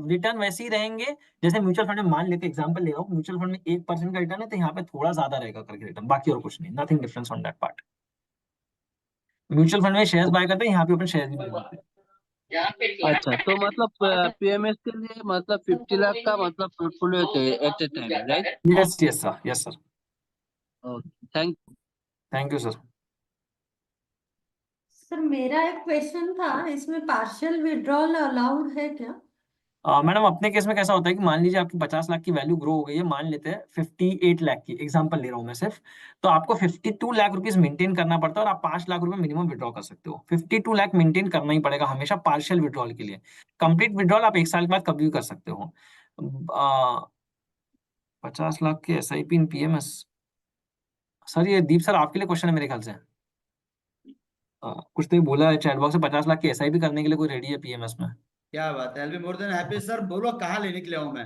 S1: रिटर्न वैसे ही रहेंगे जैसे म्यूचुअल फंड में। मान लेते एग्जाम्पल ले रहा हूँ, म्यूचुअल फंड में 1% का रिटर्न है, तो यहाँ पे थोड़ा ज्यादा रहेगा करके रिटर्न, बाकी और कुछ नहीं, nothing difference on that part. Mutual fund में शेयर्स बाय करते हैं, यहाँ पे अपन शेयर्स भी बाय करते हैं।
S3: अच्छा, तो मतलब पीएमएस के लिए मतलब 50 लाख का मतलब portfolio at a time, right?
S1: Yes yes sir, yes sir.
S3: Okay, thank.
S1: Thank you sir.
S6: Sir मेरा एक क्वेश्चन था, इसमें पार्शियल विड्रॉल अलाउड है क्या?
S1: मैडम अपने केस में कैसा होता है कि मान लीजिए आपकी 50 लाख की वैल्यू ग्रो हो गई है, मान लेते हैं 58 लाख की, एग्जांपल ले रहा हूँ मैं सिर्फ। तो आपको 52 लाख रुपीज मेंटेन करना पड़ता है और आप 5 लाख रुपए मिनिमम विड्रॉ कर सकते हो। 52 लाख मेंटेन करना ही पड़ेगा हमेशा पार्शियल विड्रॉल के लिए। कंप्लीट विड्रॉल आप 1 साल के बाद कभी भी कर सकते हो। 50 लाख के SIP इन PMS, सर ये दीप सर आपके लिए क्वेश्चन है मेरे ख्याल से। कुछ तो ही बोला है चैट बॉक्स में, 50 लाख की SIP करने के लिए कोई रेडी है PMS में?
S2: क्या बात है, मोर देन हैप्पी सर। बोलो कहाँ लेने के लिए हूँ मैं,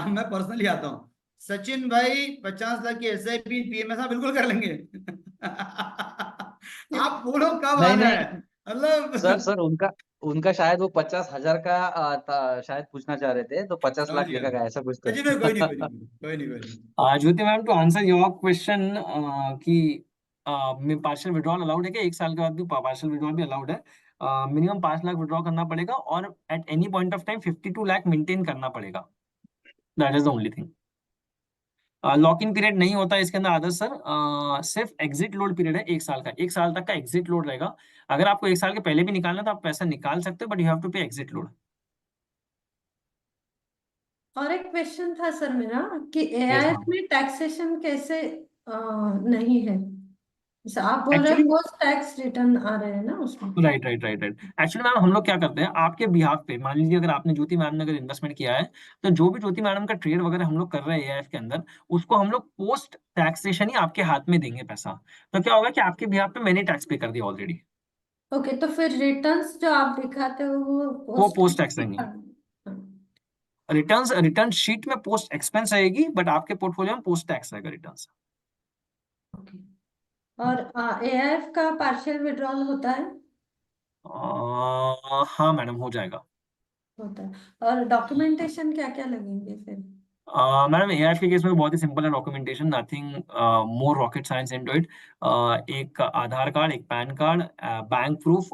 S2: मैं पर्सनली आता हूँ। सचिन भाई 50 लाख की SIP पीएमएस, हाँ बिल्कुल कर लेंगे। आप बोलो कब
S5: नहीं
S2: आना है,
S5: नहीं सर,
S2: मतलब।
S5: सर उनका उनका शायद वो 50,000 का शायद पूछना चाह रहे थे, तो 50 लाख
S2: समझ गया
S5: देगा ऐसा कुछ तो
S2: सचिन भाई, कोई नहीं कोई नहीं कोई नहीं कोई नहीं।
S1: Jyoti ma'am, to answer your question कि में पार्शियल विड्रॉल अलाउड है क्या, 1 साल के बाद भी पार्शियल विड्रॉल भी अलाउड है। मिनिमम 5 लाख विड्रॉ करना पड़ेगा और at any point of time 52 lakh maintain करना पड़ेगा। That is the only thing. Lock in period नहीं होता है इसके अंदर आदर्श सर। सिर्फ एग्जिट लोड पीरियड है 1 साल का, 1 साल तक का एग्जिट लोड रहेगा। अगर आपको 1 साल के पहले भी निकालना है तो आप पैसा निकाल सकते हो, बट यू हैव टू पे एग्जिट लोड।
S6: और एक क्वेश्चन था सर मेरा कि
S1: यस
S6: एआईएफ
S1: मैम।
S6: में टैक्सेशन कैसे नहीं है, जैसे आप बोल रहे
S1: एक्चुअली
S6: हो पोस्ट टैक्स रिटर्न आ रहे हैं ना उसमें।
S1: Right right right right. Actually ma'am हम लोग क्या करते हैं आपके बिहाफ पे, मान लीजिए अगर आपने ज्योति मैडम ने अगर इन्वेस्टमेंट किया है, तो जो भी ज्योति मैडम का ट्रेड वगैरह हम लोग कर रहे हैं एआईएफ के अंदर, उसको हम लोग पोस्ट टैक्सेशन ही आपके हाथ में देंगे पैसा। तो क्या होगा कि आपके बिहाफ पे मैंने टैक्स पे कर दिया ऑलरेडी,
S6: ओके, तो फिर रिटर्न्स जो आप दिखाते हो वो
S1: वो
S6: पोस्ट
S1: पोस्ट टैक्स रहेंगे। रिटर्न शीट में पोस्ट एक्सपेंस रहेगी, बट आपके पोर्टफोलियो में पोस्ट टैक्स रहेगा रिटर्न।
S6: ओके। और एआईएफ का पार्शियल विड्रॉल होता है?
S1: हाँ मैडम हो जाएगा।
S6: होता है। और डॉक्यूमेंटेशन क्या क्या लगेंगे फिर?
S1: मैडम एआईएफ के केस में बहुत ही सिंपल है documentation, nothing more rocket science into it. एक आधार कार्ड, एक pan card, bank proof,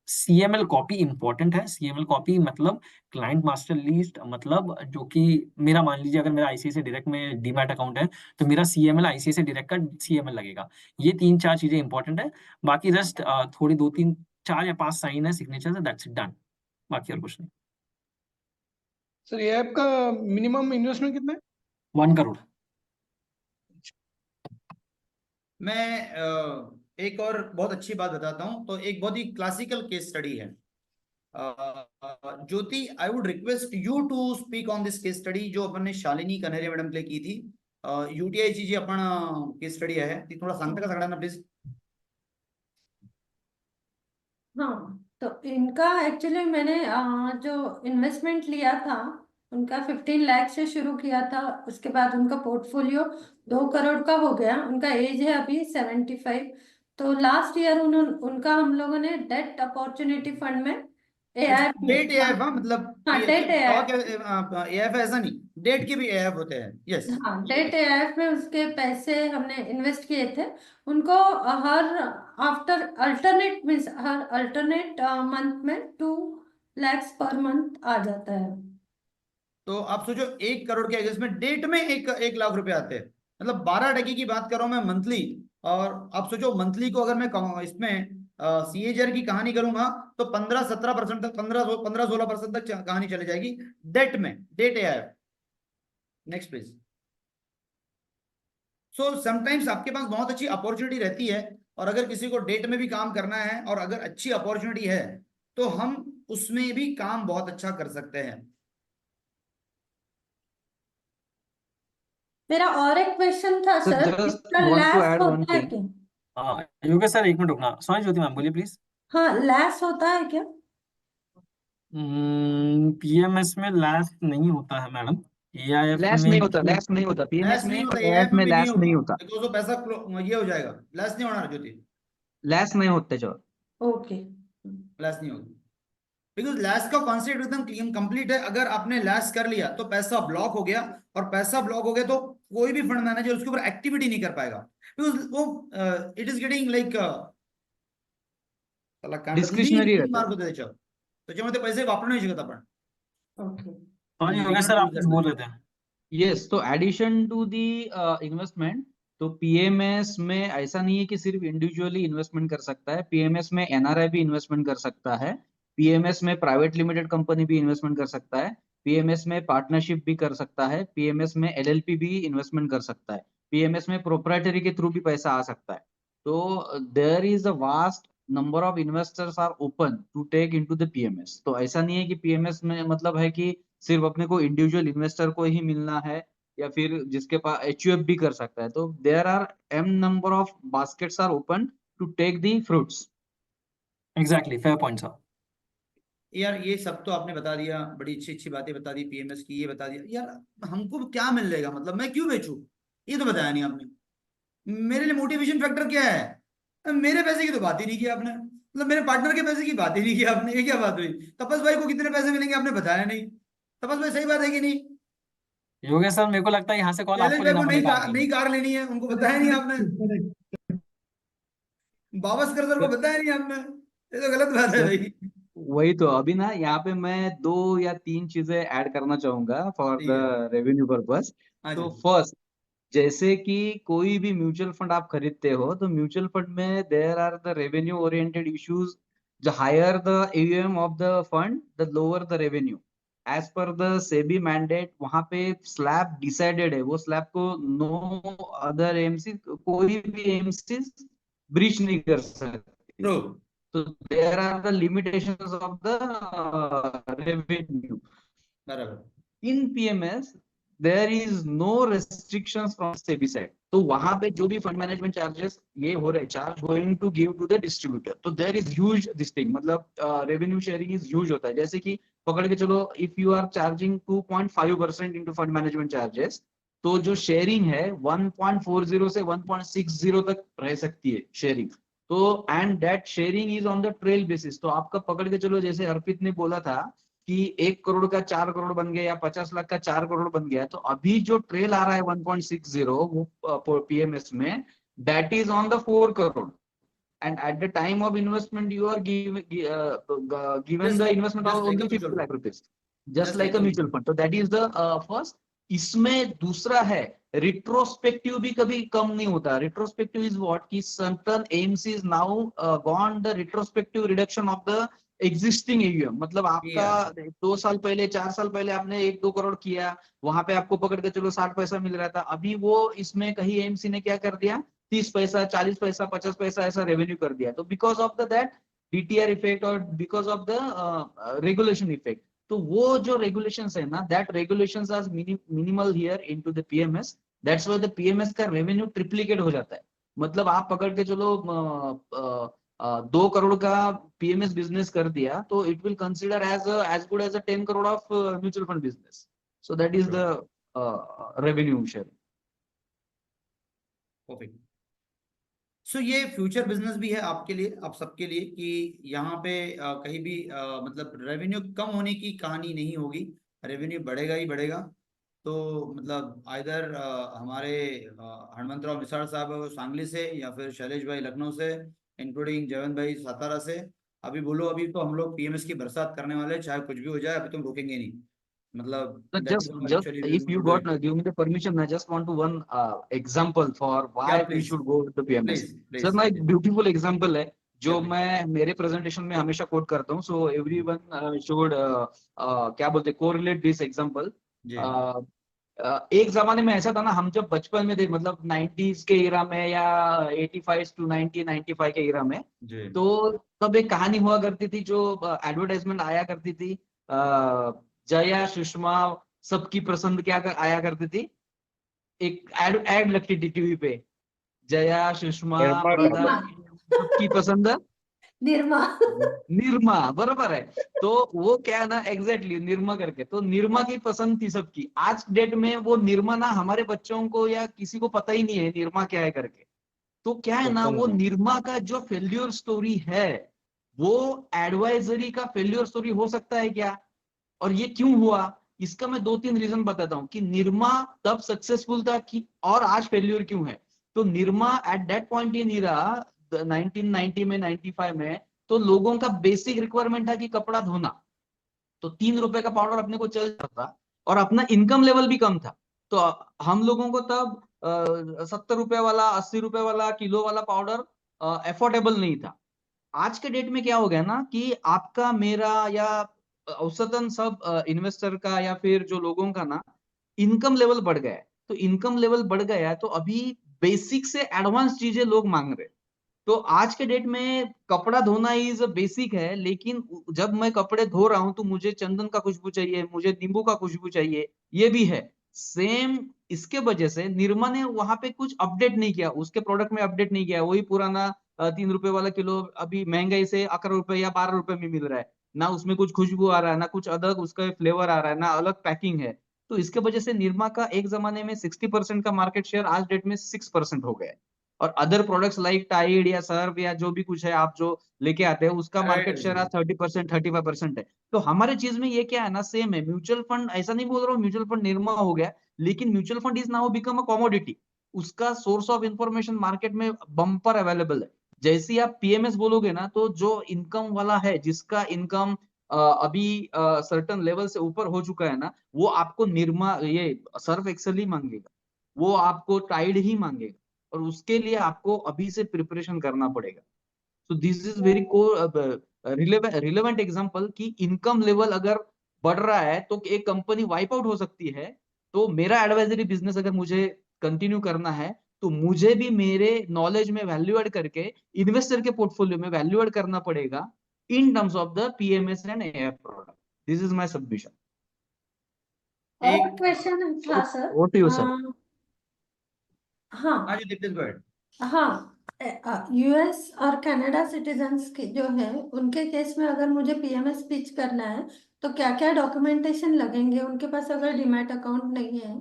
S1: CML copy important है। सीएमएल कॉपी मतलब क्लाइंट मास्टर लिस्ट, मतलब जो कि मेरा मान लीजिए अगर मेरा आईसीआईसीआई डायरेक्ट में डीमैट अकाउंट है, तो मेरा सीएमएल आईसीआईसीआई डायरेक्ट का सीएमएल लगेगा। ये 3-4 चीजें इंपॉर्टेंट है। बाकी जस्ट थोड़ी 2-3-4 या 5 साइन है, सिग्नेचर है, दैट्स इट, डन। बाकी और कुछ नहीं।
S7: सर ये ऐप का मिनिमम इन्वेस्टमेंट कितना है?
S1: 1 करोड़।
S2: मैं एक और बहुत अच्छी बात बताता हूं। तो एक बहुत ही क्लासिकल केस स्टडी है। Jyoti, I would request you to speak on this case study जो अपन ने शालिनी कन्हेरिया मैडम प्ले की थी। UTI ची जी आपण केस स्टडी आहे ती थोडा सांगता का सगळ्यांना प्लीज?
S6: हाँ, तो इनका एक्चुअली मैंने जो इन्वेस्टमेंट लिया था उनका 15 लाख से शुरू किया था। उसके बाद उनका पोर्टफोलियो 2 करोड़ का हो गया। उनका एज है अभी 75। तो लास्ट ईयर उनका हम लोगों ने डेट अपॉर्चुनिटी फंड में एआईएफ
S2: डेट एएफ, हाँ मतलब
S6: हाँ डेट
S2: स्टॉक
S6: एआईएफ
S2: एएफ ऐसा नहीं, डेट के भी एएफ होते हैं। यस,
S6: हाँ डेट एआईएफ में उसके पैसे हमने इन्वेस्ट किए थे। उनको हर आफ्टर अल्टरनेट मीन्स हर अल्टरनेट मंथ में 2 lakhs पर मंथ आ जाता है।
S2: तो आप सोचो 1 करोड़ के अगेंस्ट में डेट में 1 लाख रुपए आते हैं, मतलब 12 टके की बात कर रहा हूं मैं मंथली। और आप सोचो मंथली को अगर मैं इसमें सीएजर की कहानी करूंगा तो 15-17% तक, 15-16% तक कहानी चली जाएगी डेट में, debt AIF. Next please. So sometimes आपके पास बहुत अच्छी अपॉर्चुनिटी रहती है, और अगर किसी को डेट में भी काम करना है और अगर अच्छी अपॉर्चुनिटी है तो हम उसमें भी काम बहुत अच्छा कर सकते हैं।
S6: मेरा और एक क्वेश्चन था
S5: So
S6: सर,
S5: just
S6: इसका
S5: want to
S6: less
S5: add one
S6: होता है
S5: thing.
S6: क्या?
S1: योगेश सर 1 मिनट रुकना, सॉरी ज्योति मैम बोलिए प्लीज।
S6: हाँ, लैस होता है क्या?
S1: पीएमएस में लैस नहीं होता है मैडम। एआईएफ
S5: लैस
S1: में
S5: नहीं होता, लैस नहीं होता पीएमएस
S2: लैस नहीं
S5: में
S2: होता,
S5: और
S2: एएफ
S5: एआईएफ
S2: में
S5: में
S2: भी नहीं
S5: लैस
S2: होगा,
S5: नहीं होता,
S2: बिकॉज वो पैसा ये हो जाएगा, लैस नहीं होना ज्योति,
S5: लैस नहीं होते जो।
S6: ओके।
S2: लैस नहीं होगा। बिकॉज लैस का कॉन्सेप्ट एकदम कंप्लीट है। अगर आपने लैस कर लिया तो पैसा ब्लॉक हो गया, और पैसा ब्लॉक हो गया तो कोई भी फंड मैनेजर उसके ऊपर एक्टिविटी नहीं कर पाएगा, बिकॉज वो it is getting like
S5: discretionary रहता है.
S2: मार्क होते त्याच्यामध्ये पैसे वापरू नाही शकत आपण।
S6: Okay.
S1: Sorry
S2: We
S1: Yogesh
S2: cannot
S1: sir आप
S2: use
S1: कुछ
S2: that
S1: बोल
S2: money.
S1: रहे थे।
S5: यस, तो एडिशन टू दी इन्वेस्टमेंट, तो पीएमएस में ऐसा नहीं है कि सिर्फ इंडिविजुअली इन्वेस्टमेंट कर सकता है, पीएमएस में एनआरआई भी इन्वेस्टमेंट कर सकता है, पीएमएस में प्राइवेट लिमिटेड कंपनी भी इन्वेस्टमेंट कर सकता है, पीएमएस में पार्टनरशिप भी कर सकता है, पीएमएस में एलएलपी भी इन्वेस्टमेंट कर सकता है, पीएमएस में प्रोप्राइटरी के थ्रू भी पैसा आ सकता है। तो there is a vast number of investors are open to take into the PMS. तो ऐसा नहीं है कि पीएमएस में मतलब है कि सिर्फ अपने को इंडिविजुअल इन्वेस्टर को ही मिलना है, या फिर जिसके पास एचयूएफ भी कर सकता है। तो there are um number of baskets are open to take the fruits.
S1: Exactly, fair point sir.
S2: यार ये सब तो आपने बता दिया, बड़ी अच्छी अच्छी बातें बता दी, पीएमएस की ये बता दिया। यार हमको क्या मिल जाएगा, मतलब मैं क्यों बेचूं, ये तो बताया नहीं आपने। मेरे लिए मोटिवेशन फैक्टर क्या है? मेरे पैसे की तो बात ही नहीं की आपने, मतलब मेरे पार्टनर के पैसे की बात ही नहीं की आपने। ये क्या बात हुई? तपस भाई को कितने पैसे मिलेंगे आपने बताया नहीं। तपस भाई सही बात है कि नहीं?
S1: योगेश सर मेरे को लगता है यहाँ से कॉल
S2: शैलेश
S1: आपको
S2: भाई
S1: लेना
S2: को
S1: पड़ेगा
S2: नई कार लेनी है, उनको बताया नहीं आपने। बावस्कर सर को बताया नहीं आपने, ये तो गलत बात है
S5: सर
S2: भाई।
S5: वही तो, अभी ना यहाँ पे मैं 2 या 3 चीजें ऐड करना चाहूंगा फॉर
S2: ठीक है,
S5: द रेवेन्यू पर्पस।
S2: हाँ जी।
S5: तो फर्स्ट, जैसे कि कोई भी म्यूचुअल फंड आप खरीदते हो तो म्यूचुअल फंड में there are the revenue oriented issues. The higher the AUM of the fund the lower the revenue as per the SEBI mandate. वहां पे स्लैब डिसाइडेड है, वो स्लैब को नो अदर एएमसी, कोई भी एएमसी ब्रीच नहीं कर सकती।
S2: ट्रू।
S5: तो there are the limitations of the revenue.
S2: बराबर।
S5: In PMS there is no restrictions from SEBI side. तो वहां पे जो भी फंड मैनेजमेंट चार्जेस ये हो रहे charge going to give to the distributor, तो there is huge this thing, मतलब रेवेन्यू शेयरिंग इज ह्यूज होता है। जैसे कि पकड़ के चलो, if you are charging 2.5% into fund management charges, तो जो शेयरिंग है 1.40 से 1.60 तक रह सकती है शेयरिंग। तो and that sharing is on the trail basis. तो आपका पकड़ के चलो, जैसे अर्पित ने बोला था कि 1 करोड़ का 4 करोड़ बन गया या 50 लाख का 4 करोड़ बन गया, तो अभी जो ट्रेल आ रहा है 1.60 वो PMS में, that is on the 4 crore. and at the time of investment you are given
S2: Just
S5: the
S2: like
S5: investment of
S2: a
S5: only
S2: mutual
S5: 50 lakh
S2: fund.
S5: rupees, just
S2: Just
S5: like a mutual fund. तो that is the first। इसमें दूसरा है retrospective भी कभी कम नहीं होता। Retrospective is what कि certain AMCs now gone the retrospective reduction of the existing AUM। मतलब आपका
S2: Yeah.
S5: 2 साल पहले 4 साल पहले आपने 1-2 करोड़ किया, वहां पे आपको पकड़ के चलो 60 पैसा मिल रहा था, अभी वो इसमें कहीं AMC ने क्या कर दिया, 30 पैसा 40 पैसा 50 पैसा ऐसा रेवेन्यू कर दिया। तो because of the that DTR effect और because of the regulation effect, तो वो जो रेगुलेशंस है ना, that regulations are minimal here into the PMS। That's why the PMS का रेवेन्यू ट्रिप्लिकेट हो जाता है। मतलब आप पकड़ के चलो 2 करोड़ का PMS बिजनेस कर दिया, तो it will consider as good as 10 crore of mutual fund business. So that is the revenue share.
S2: Perfect. So ये फ्यूचर बिजनेस भी है आपके लिए, आप सबके लिए, कि यहाँ पे कहीं भी मतलब रेवेन्यू कम होने की कहानी नहीं होगी, रेवेन्यू बढ़ेगा ही बढ़ेगा। तो मतलब आइदर हमारे हनुमंतराव मिसाल साहब है वो सांगली से, या फिर शैलेश भाई लखनऊ से, इंक्लूडिंग जयवंत भाई सातारा से। अभी बोलो, अभी तो हम लोग PMS की बरसात करने वाले हैं, चाहे कुछ भी हो जाए, अभी तुम रुकेंगे नहीं। मतलब
S5: So
S2: that is
S5: just
S2: actually we
S5: if you
S2: will do
S5: got
S2: it.
S5: give me the permission, I just want to one example for
S2: या
S5: why we
S2: please,
S5: should go with the PMS.
S2: Please
S5: sir
S2: please.
S5: मैं एक beautiful example है
S2: या
S5: जो
S2: please.
S5: मैं मेरे presentation में हमेशा कोट करता हूँ। सो एवरीवन शुड क्या बोलते कोरिलेट दिस एग्जांपल।
S2: जी
S5: एक जमाने में ऐसा था ना, हम जब बचपन में थे, मतलब 90s के इरा में या 85 to 95 के इरा में,
S2: जी।
S5: तो तब एक कहानी हुआ करती थी जो एडवर्टाइजमेंट आया करती थी, जया सुषमा सबकी पसंद क्या आया करती थी, एक एड लगती थी टीवी पे, जया सुषमा
S4: निर्मा
S5: प्रदा
S6: निर्मा
S5: सबकी पसंद
S6: निर्मा
S5: निर्मा, बरोबर है। तो वो क्या है ना, एग्जैक्टली निर्मा करके, तो निर्मा की पसंद थी सबकी। आज डेट में वो निर्मा ना हमारे बच्चों को या किसी को पता ही नहीं है निर्मा क्या है करके। तो क्या है ना, वो निर्मा का जो फेल्यूर स्टोरी है वो एडवाइजरी का फेल्यूर स्टोरी हो सकता है क्या, और ये क्यों हुआ? इसका मैं 2-3 रीजन बताता हूँ कि निर्मा तब सक्सेसफुल था कि और आज फेल्यूर क्यों है। तो Nirma at that point in era 1990 में 95 में, तो लोगों का बेसिक रिक्वायरमेंट था कि कपड़ा धोना, तो 3 रुपए का पाउडर अपने को चल जाता था और अपना इनकम लेवल भी कम था। तो हम लोगों को तब 70 रुपए वाला 80 रुपए वाला किलो वाला पाउडर अफोर्डेबल नहीं था। आज के डेट में क्या हो गया ना कि आपका मेरा या औसतन सब इन्वेस्टर का या फिर जो लोगों का ना इनकम लेवल बढ़ गया है। तो इनकम लेवल बढ़ गया है तो अभी बेसिक से एडवांस चीजें लोग मांग रहे हैं। तो आज के डेट में कपड़ा धोना इज बेसिक है, लेकिन जब मैं कपड़े धो रहा हूं तो मुझे चंदन का खुशबू चाहिए, मुझे नींबू का खुशबू चाहिए, ये भी है सेम। इसके वजह से निरमा ने वहां पे कुछ अपडेट नहीं किया, उसके प्रोडक्ट में अपडेट नहीं किया, वही पुराना 3 रुपए वाला किलो अभी महंगाई से 11 रुपए या 12 रुपए में मिल रहा है। ना उसमें कुछ खुशबू आ रहा है, ना कुछ अलग उसका फ्लेवर आ रहा है, ना अलग पैकिंग है। तो इसके वजह से निरमा का एक जमाने में 60% का मार्केट शेयर आज डेट में 6% हो गया है। और अदर प्रोडक्ट्स लाइक टाइड या सर्फ या जो भी कुछ है आप जो लेके आते हैं, उसका मार्केट शेयर आज 30% 35% है। तो हमारे चीज में ये क्या है ना, सेम है। म्यूचुअल फंड, ऐसा नहीं बोल रहा हूँ म्यूचुअल फंड निर्मा हो गया, लेकिन mutual fund is now become a commodity. उसका सोर्स ऑफ इंफॉर्मेशन मार्केट में बम्पर अवेलेबल है। जैसे ही आप PMS बोलोगे ना, तो जो इनकम वाला है, जिसका इनकम अभी सर्टन लेवल से ऊपर हो चुका है ना, वो आपको निर्मा ये सर्फ एक्सेल ही मांगेगा। वो आपको टाइड ही मांगेगा, और उसके लिए आपको अभी से प्रिपरेशन करना पड़ेगा। सो this is very relevant example कि इनकम लेवल अगर बढ़ रहा है तो एक कंपनी वाइप आउट हो सकती है। तो मेरा एडवाइजरी बिजनेस अगर मुझे कंटिन्यू करना है तो मुझे भी मेरे नॉलेज में वैल्यू एड करके इन्वेस्टर के पोर्टफोलियो में वैल्यू एड करना पड़ेगा in terms of the PMS and AF product. This is my submission.
S6: और
S2: एक
S6: क्वेश्चन था sir.
S5: Over to you sir.
S6: हाँ
S2: हाँ जी दीप्ति गो अहेड।
S6: हाँ, यूएस और कनाडा सिटीजन्स की जो है उनके केस में अगर मुझे पीएमएस पिच करना है तो क्या क्या डॉक्यूमेंटेशन लगेंगे? उनके पास अगर डीमैट अकाउंट नहीं है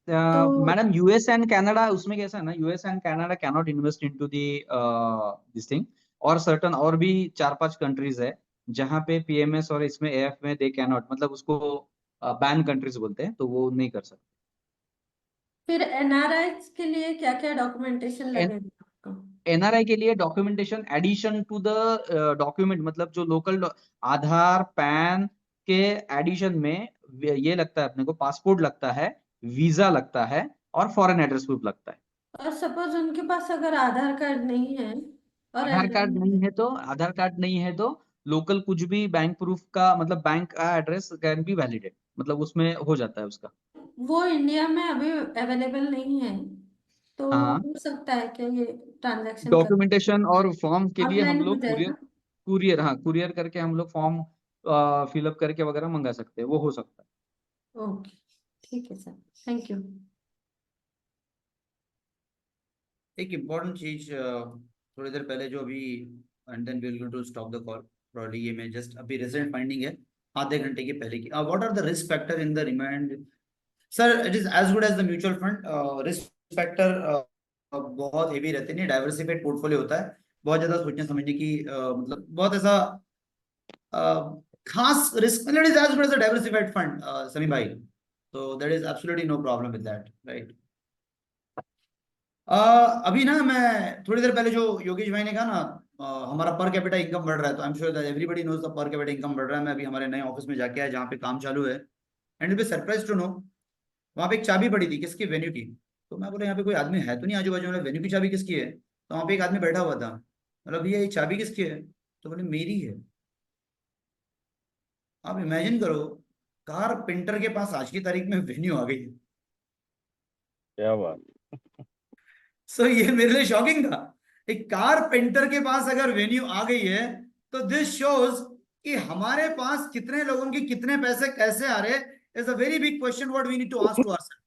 S6: तो।
S5: मैडम यूएस एंड कनाडा, उसमें कैसा है ना, US and Canada can not invest into the this thing, और सर्टन और भी 4-5 कंट्रीज है जहां पे पीएमएस और इसमें एएफ में दे कैन नॉट, मतलब उसको बैन कंट्रीज बोलते हैं, तो वो नहीं कर सकते।
S6: फिर एनआरआई के लिए क्या क्या डॉक्यूमेंटेशन लगेगा आपको?
S5: एनआरआई के लिए documentation addition to the document, मतलब जो लोकल आधार पैन के एडिशन में ये लगता है, अपने को पासपोर्ट लगता है, वीजा लगता है, और फॉरेन एड्रेस प्रूफ लगता है।
S6: और सपोज उनके पास अगर आधार कार्ड नहीं है और
S5: आधार कार्ड
S6: एनआरआई
S5: नहीं
S6: है,
S5: है तो आधार कार्ड नहीं है तो लोकल कुछ भी बैंक प्रूफ का, मतलब बैंक का एड्रेस कैन बी वैलिडेट, मतलब उसमें हो जाता है उसका।
S6: वो इंडिया में अभी अवेलेबल नहीं है तो
S5: हाँ,
S6: हो सकता है क्या ये ट्रांजैक्शन कर
S5: डॉक्यूमेंटेशन और फॉर्म के लिए हम
S6: ऑनलाइन हो
S5: लोग कुरियर,
S6: जाएगा?
S5: हाँ कुरियर करके हम लोग फॉर्म फिलअप करके वगैरह मंगा सकते हैं, वो हो सकता है।
S6: ओके, ठीक है सर, थैंक यू।
S2: एक इम्पॉर्टेंट चीज थोड़ी देर पहले जो अभी, and then we will to stop the call probably, ये मैं जस्ट अभी रिसेंट फाइंडिंग है आधे घंटे के पहले की। What are the risk factor in the remind? Sir it is as good as the mutual fund. Risk factor बहुत हेवी रहते नहीं, डाइवर्सिफाइड पोर्टफोलियो होता है, बहुत ज्यादा सोचने समझने की मतलब बहुत ऐसा खास रिस्क, मतलब it is as good as a diversified fund Sami भाई, so there is absolutely no problem with that, right? अभी ना मैं थोड़ी देर पहले जो योगेश भाई ने कहा ना, हमारा पर कैपिटा इनकम बढ़ रहा है, तो I am sure that everybody knows the per capita income बढ़ रहा है। मैं अभी हमारे नए ऑफिस में जाके आया जहाँ पे काम चालू है, and will be surprise to know, वहाँ पे एक चाबी पड़ी थी, किसकी? वेन्यू की। तो मैं बोला यहाँ पे कोई आदमी है तो नहीं आजू बाजू में, वेन्यू की चाबी किसकी है? तो वहाँ पे एक आदमी बैठा हुआ था, मतलब भैया ये चाबी किसकी है? तो बोले मेरी है। आप इमेजिन करो, कार पेंटर के पास आज की तारीख में वेन्यू आ गई है।
S4: क्या बात।
S2: सो ये मेरे लिए शॉकिंग था, एक कार पेंटर के पास अगर वेन्यू आ गई है, तो दिस शोज कि हमारे पास कितने लोगों की कितने पैसे कैसे आ रहे। Is a very big question what we need to ask to ourself,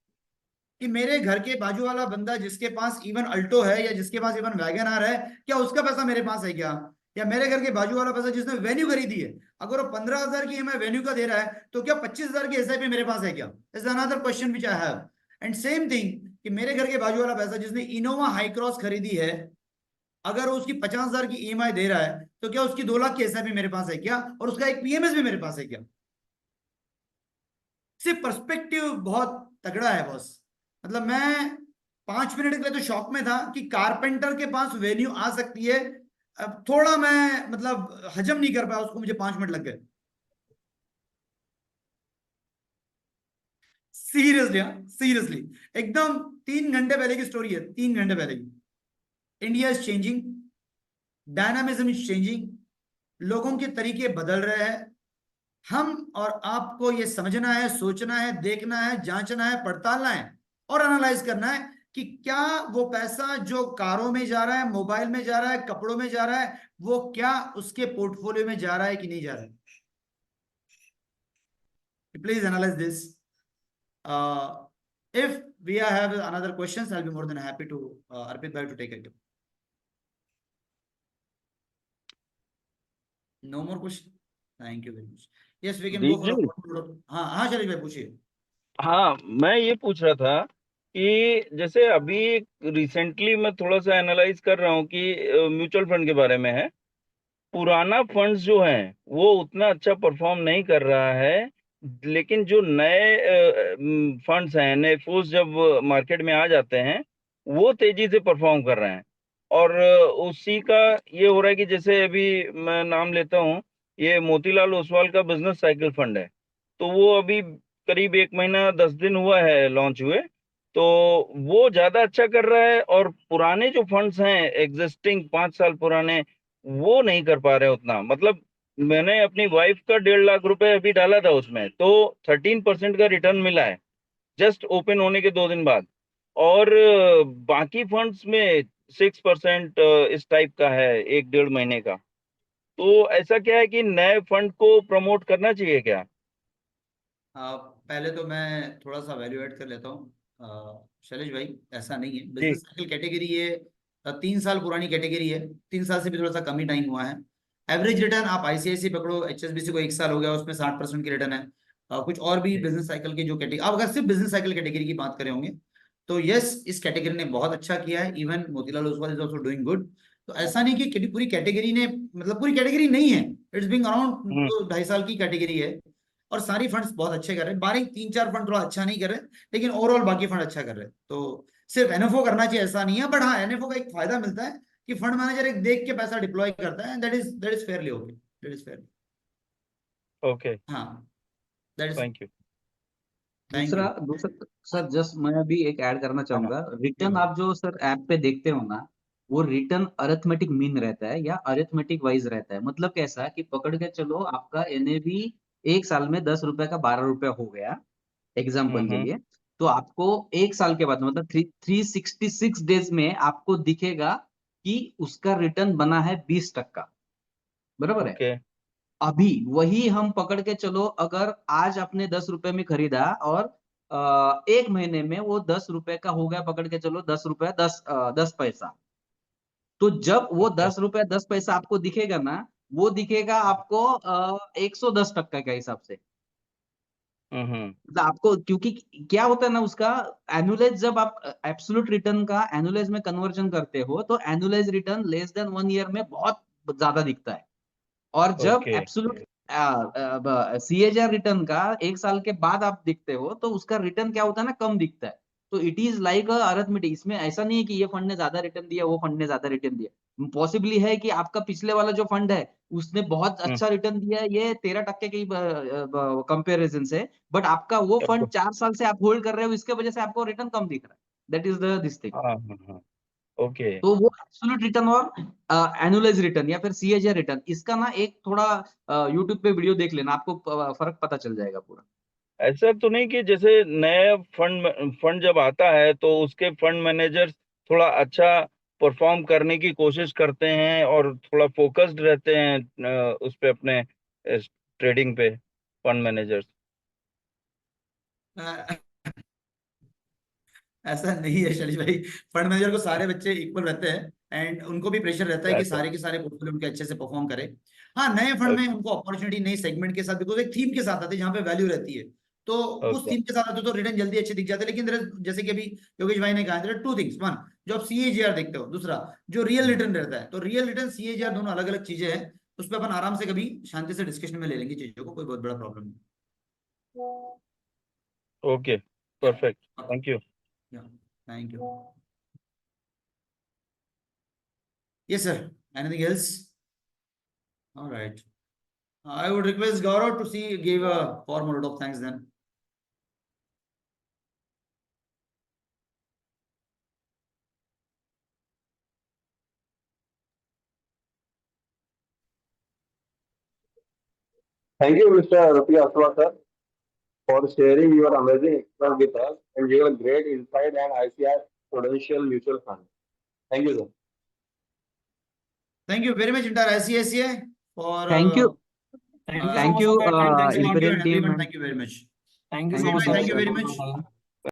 S2: कि मेरे घर के बाजू वाला बंदा जिसके पास इवन अल्टो है या जिसके पास इवन वैगन आर है, क्या उसका पैसा मेरे पास है क्या? या मेरे घर के बाजू वाला पैसा जिसने वेन्यू खरीदी है, अगर वो 15,000 की EMI वेन्यू का दे रहा है, तो क्या 25,000 की SIP मेरे पास है क्या? Is another question which I have. And same thing कि मेरे घर के बाजू वाला पैसा जिसने इनोवा हाई क्रॉस खरीदी है, अगर वो उसकी 50,000 की EMI दे रहा है, तो क्या उसकी 2 लाख की SIP मेरे पास है क्या? और उसका एक PMS भी मेरे पास है क्या? सिर्फ पर्सपेक्टिव बहुत तगड़ा है बॉस। मतलब मैं 5 मिनट के लिए तो शॉक में था कि कारपेंटर के पास वेन्यू आ सकती है। अब थोड़ा मैं मतलब हजम नहीं कर पाया उसको, मुझे 5 मिनट लग गए। सीरियसली, सीरियसली, एकदम 3 घंटे पहले की स्टोरी है, 3 घंटे पहले की। India is changing, dynamism is changing, लोगों के तरीके बदल रहे हैं। हम और आपको ये समझना है, सोचना है, देखना है, जांचना है, पड़तालना है और एनालाइज करना है कि क्या वो पैसा जो कारों में जा रहा है, मोबाइल में जा रहा है, कपड़ों में जा रहा है, वो क्या उसके पोर्टफोलियो में जा रहा है कि नहीं जा रहा है। Please analyse this. If we have another questions, I'll be more than happy to Arpit bhai to take it. No more question. Thank you very much. Yes, we can go
S4: Deep
S2: for a
S4: जी,
S2: हाँ हाँ शरीफ भाई पूछिए।
S4: हाँ मैं ये पूछ रहा था कि जैसे अभी रिसेंटली मैं थोड़ा सा एनालाइज कर रहा हूँ कि म्यूचुअल फंड के बारे में है, पुराना फंड्स जो हैं वो उतना अच्छा परफॉर्म नहीं कर रहा है, लेकिन जो नए फंड्स हैं, नए फंड्स जब मार्केट में आ जाते हैं वो तेजी से परफॉर्म कर रहे हैं। और उसी का ये हो रहा है कि जैसे अभी मैं नाम लेता हूँ, ये मोतीलाल ओसवाल का बिजनेस साइकिल फंड है, तो वो अभी करीब 1 महीना 10 दिन हुआ है लॉन्च हुए।
S8: तो वो ज्यादा अच्छा कर रहा है, और पुराने जो फंड्स हैं एग्जिस्टिंग 5 साल पुराने, वो नहीं कर पा रहे उतना। मतलब मैंने अपनी वाइफ का 1.5 लाख रुपए अभी डाला था उसमें, तो 13% का रिटर्न मिला है जस्ट ओपन होने के 2 दिन बाद। और बाकी फंड्स में 6% इस टाइप का है 1 डेढ़ महीने का। तो ऐसा क्या है कि नए फंड को प्रमोट करना चाहिए क्या?
S2: पहले तो मैं थोड़ा सा वैल्यू ऐड कर लेता हूँ शैलेश भाई। ऐसा नहीं है,
S8: जी।
S2: बिजनेस साइकिल कैटेगरी ये 3 साल पुरानी कैटेगरी है, 3 साल से भी थोड़ा सा कम ही टाइम हुआ है। एवरेज रिटर्न आप आईसीआईसी पकड़ो, एचएसबीसी को 1 साल हो गया, उसमें 60% की रिटर्न है। कुछ और भी बिजनेस साइकिल की जो कैटेगरी, आप अगर सिर्फ बिजनेस साइकिल कैटेगरी की बात करें होंगे तो यस, इस कैटेगरी ने बहुत अच्छा किया है। Even Motilal Oswal is also doing good. तो ऐसा नहीं कि पूरी कैटेगरी ने, मतलब पूरी कैटेगरी नहीं है, इट्स बीइंग अराउंड 2-2.5 साल की कैटेगरी है। और सारी फंड्स बहुत अच्छे कर रहे हैं, बारी 3-4 फंड थोड़ा अच्छा नहीं कर रहे, लेकिन ओवरऑल बाकी फंड अच्छा कर रहे हैं। तो सिर्फ एनएफओ करना चाहिए ऐसा नहीं है, बट हाँ एनएफओ का एक फायदा मिलता है कि फंड मैनेजर एक देख के पैसा डिप्लॉय करता है, that is fairly okay, that is fair.
S8: Okay,
S2: हाँ, that is.
S8: Thank you.
S2: Thank
S5: दूसरा
S2: यू।
S5: दूसरा सर, जस्ट मैं अभी एक ऐड करना चाहूंगा। रिटर्न आप जो सर ऐप पे देखते हो ना, वो रिटर्न अरिथमेटिक मीन रहता है या अरिथमेटिक वाइज रहता है। मतलब कैसा कि पकड़ के चलो आपका एनएवी 1 साल में 10 रुपए का 12 रुपए हो गया, एग्जाम्पल के लिए। तो आपको 1 साल के बाद मतलब 366 डेज में आपको दिखेगा कि उसका रिटर्न बना है 20%। बराबर है।
S8: ओके।
S5: अभी वही हम पकड़ के चलो, अगर आज आपने 10 रुपए में खरीदा और 1 महीने में वो 10 रुपए का हो गया, पकड़ के चलो 10 रुपए 10 पैसा। तो जब वो
S8: ओके।
S5: 10 रुपए 10 पैसा आपको दिखेगा ना, वो दिखेगा आपको 110% के हिसाब से।
S8: हम्म।
S5: मतलब आपको, क्योंकि क्या होता है ना उसका एनुअलाइज, जब आप एब्सोल्यूट रिटर्न का एनुअलाइज में कन्वर्जन करते हो तो annualise return less than 1 year में बहुत ज्यादा दिखता है। और जब
S8: ओके।
S5: एब्सोल्यूट सीएजीआर रिटर्न का 1 साल के बाद आप दिखते हो तो उसका रिटर्न क्या होता है ना, कम दिखता है। तो इट इज लाइक अरिथमेटिक। इसमें ऐसा नहीं है कि ये फंड ने ज्यादा रिटर्न दिया, वो फंड ने ज्यादा रिटर्न दिया। पॉसिबली है कि आपका पिछले वाला जो फंड है उसने बहुत अच्छा रिटर्न दिया है, ये 13% की कंपेरिजन से। बट आपका वो फंड 4 साल से आप होल्ड कर रहे हो, इसके वजह से आपको रिटर्न कम दिख रहा है। That is the this thing.
S8: हाँ। ओके।
S5: तो वो एब्सोल्यूट रिटर्न और एनुअलाइज रिटर्न या फिर सीएजीआर रिटर्न, इसका ना एक थोड़ा यूट्यूब पे वीडियो देख लेना, आपको फर्क पता चल जाएगा पूरा।
S8: ऐसा तो नहीं कि जैसे नया फंड जब आता है तो उसके फंड मैनेजर थोड़ा अच्छा परफॉर्म करने की कोशिश करते हैं और थोड़ा फोकस्ड रहते हैं उस पे, अपने ट्रेडिंग पे, फंड मैनेजर्स?
S2: ऐसा नहीं है शैलेश भाई। फंड मैनेजर को सारे बच्चे इक्वल रहते हैं, एंड उनको भी प्रेशर रहता है कि
S8: अच्छा।
S2: सारे के सारे पोर्टफोलियो उनके अच्छे से परफॉर्म करें। हाँ, नए फंड में उनको अपॉर्चुनिटी नई सेगमेंट के साथ, बिकॉज एक थीम के साथ आते हैं जहाँ पे वैल्यू रहती है, तो उस
S8: ओके।
S2: थीम के साथ आते हो तो रिटर्न जल्दी अच्छे दिख जाते हैं। लेकिन जैसे कि अभी योगेश भाई ने कहा, there are two things, one जो आप सीएजीआर देखते हो, दूसरा जो रियल रिटर्न रहता है। तो रियल रिटर्न सीएजीआर दोनों अलग अलग चीजें हैं, उस पर अपन आराम से कभी शांति से डिस्कशन में ले लेंगे चीजों को, कोई बहुत बड़ा प्रॉब्लम नहीं।
S8: Okay, perfect, thank you.
S2: Yeah, thank you. Yes, sir. Anything else? All right. I would request Gaurav to give a formal note of thanks then.
S9: Thank you, Mr. Rafi Aswa, sir, for sharing your amazing experience with us and your great insight and ICI Prudential Mutual Fund. Thank you, sir.
S2: Thank you very much, entire ICICI, for
S5: thank you
S1: Thank you so
S5: thank
S1: much
S5: you
S1: for your time. Thanks a lot.
S2: you
S5: imperial
S2: and
S5: team.
S2: everyone. Thank you very much.
S1: Thank you
S5: Thank
S1: so
S5: you
S1: much.
S5: so
S2: Thank you
S5: much,
S2: very
S5: sir.
S2: much.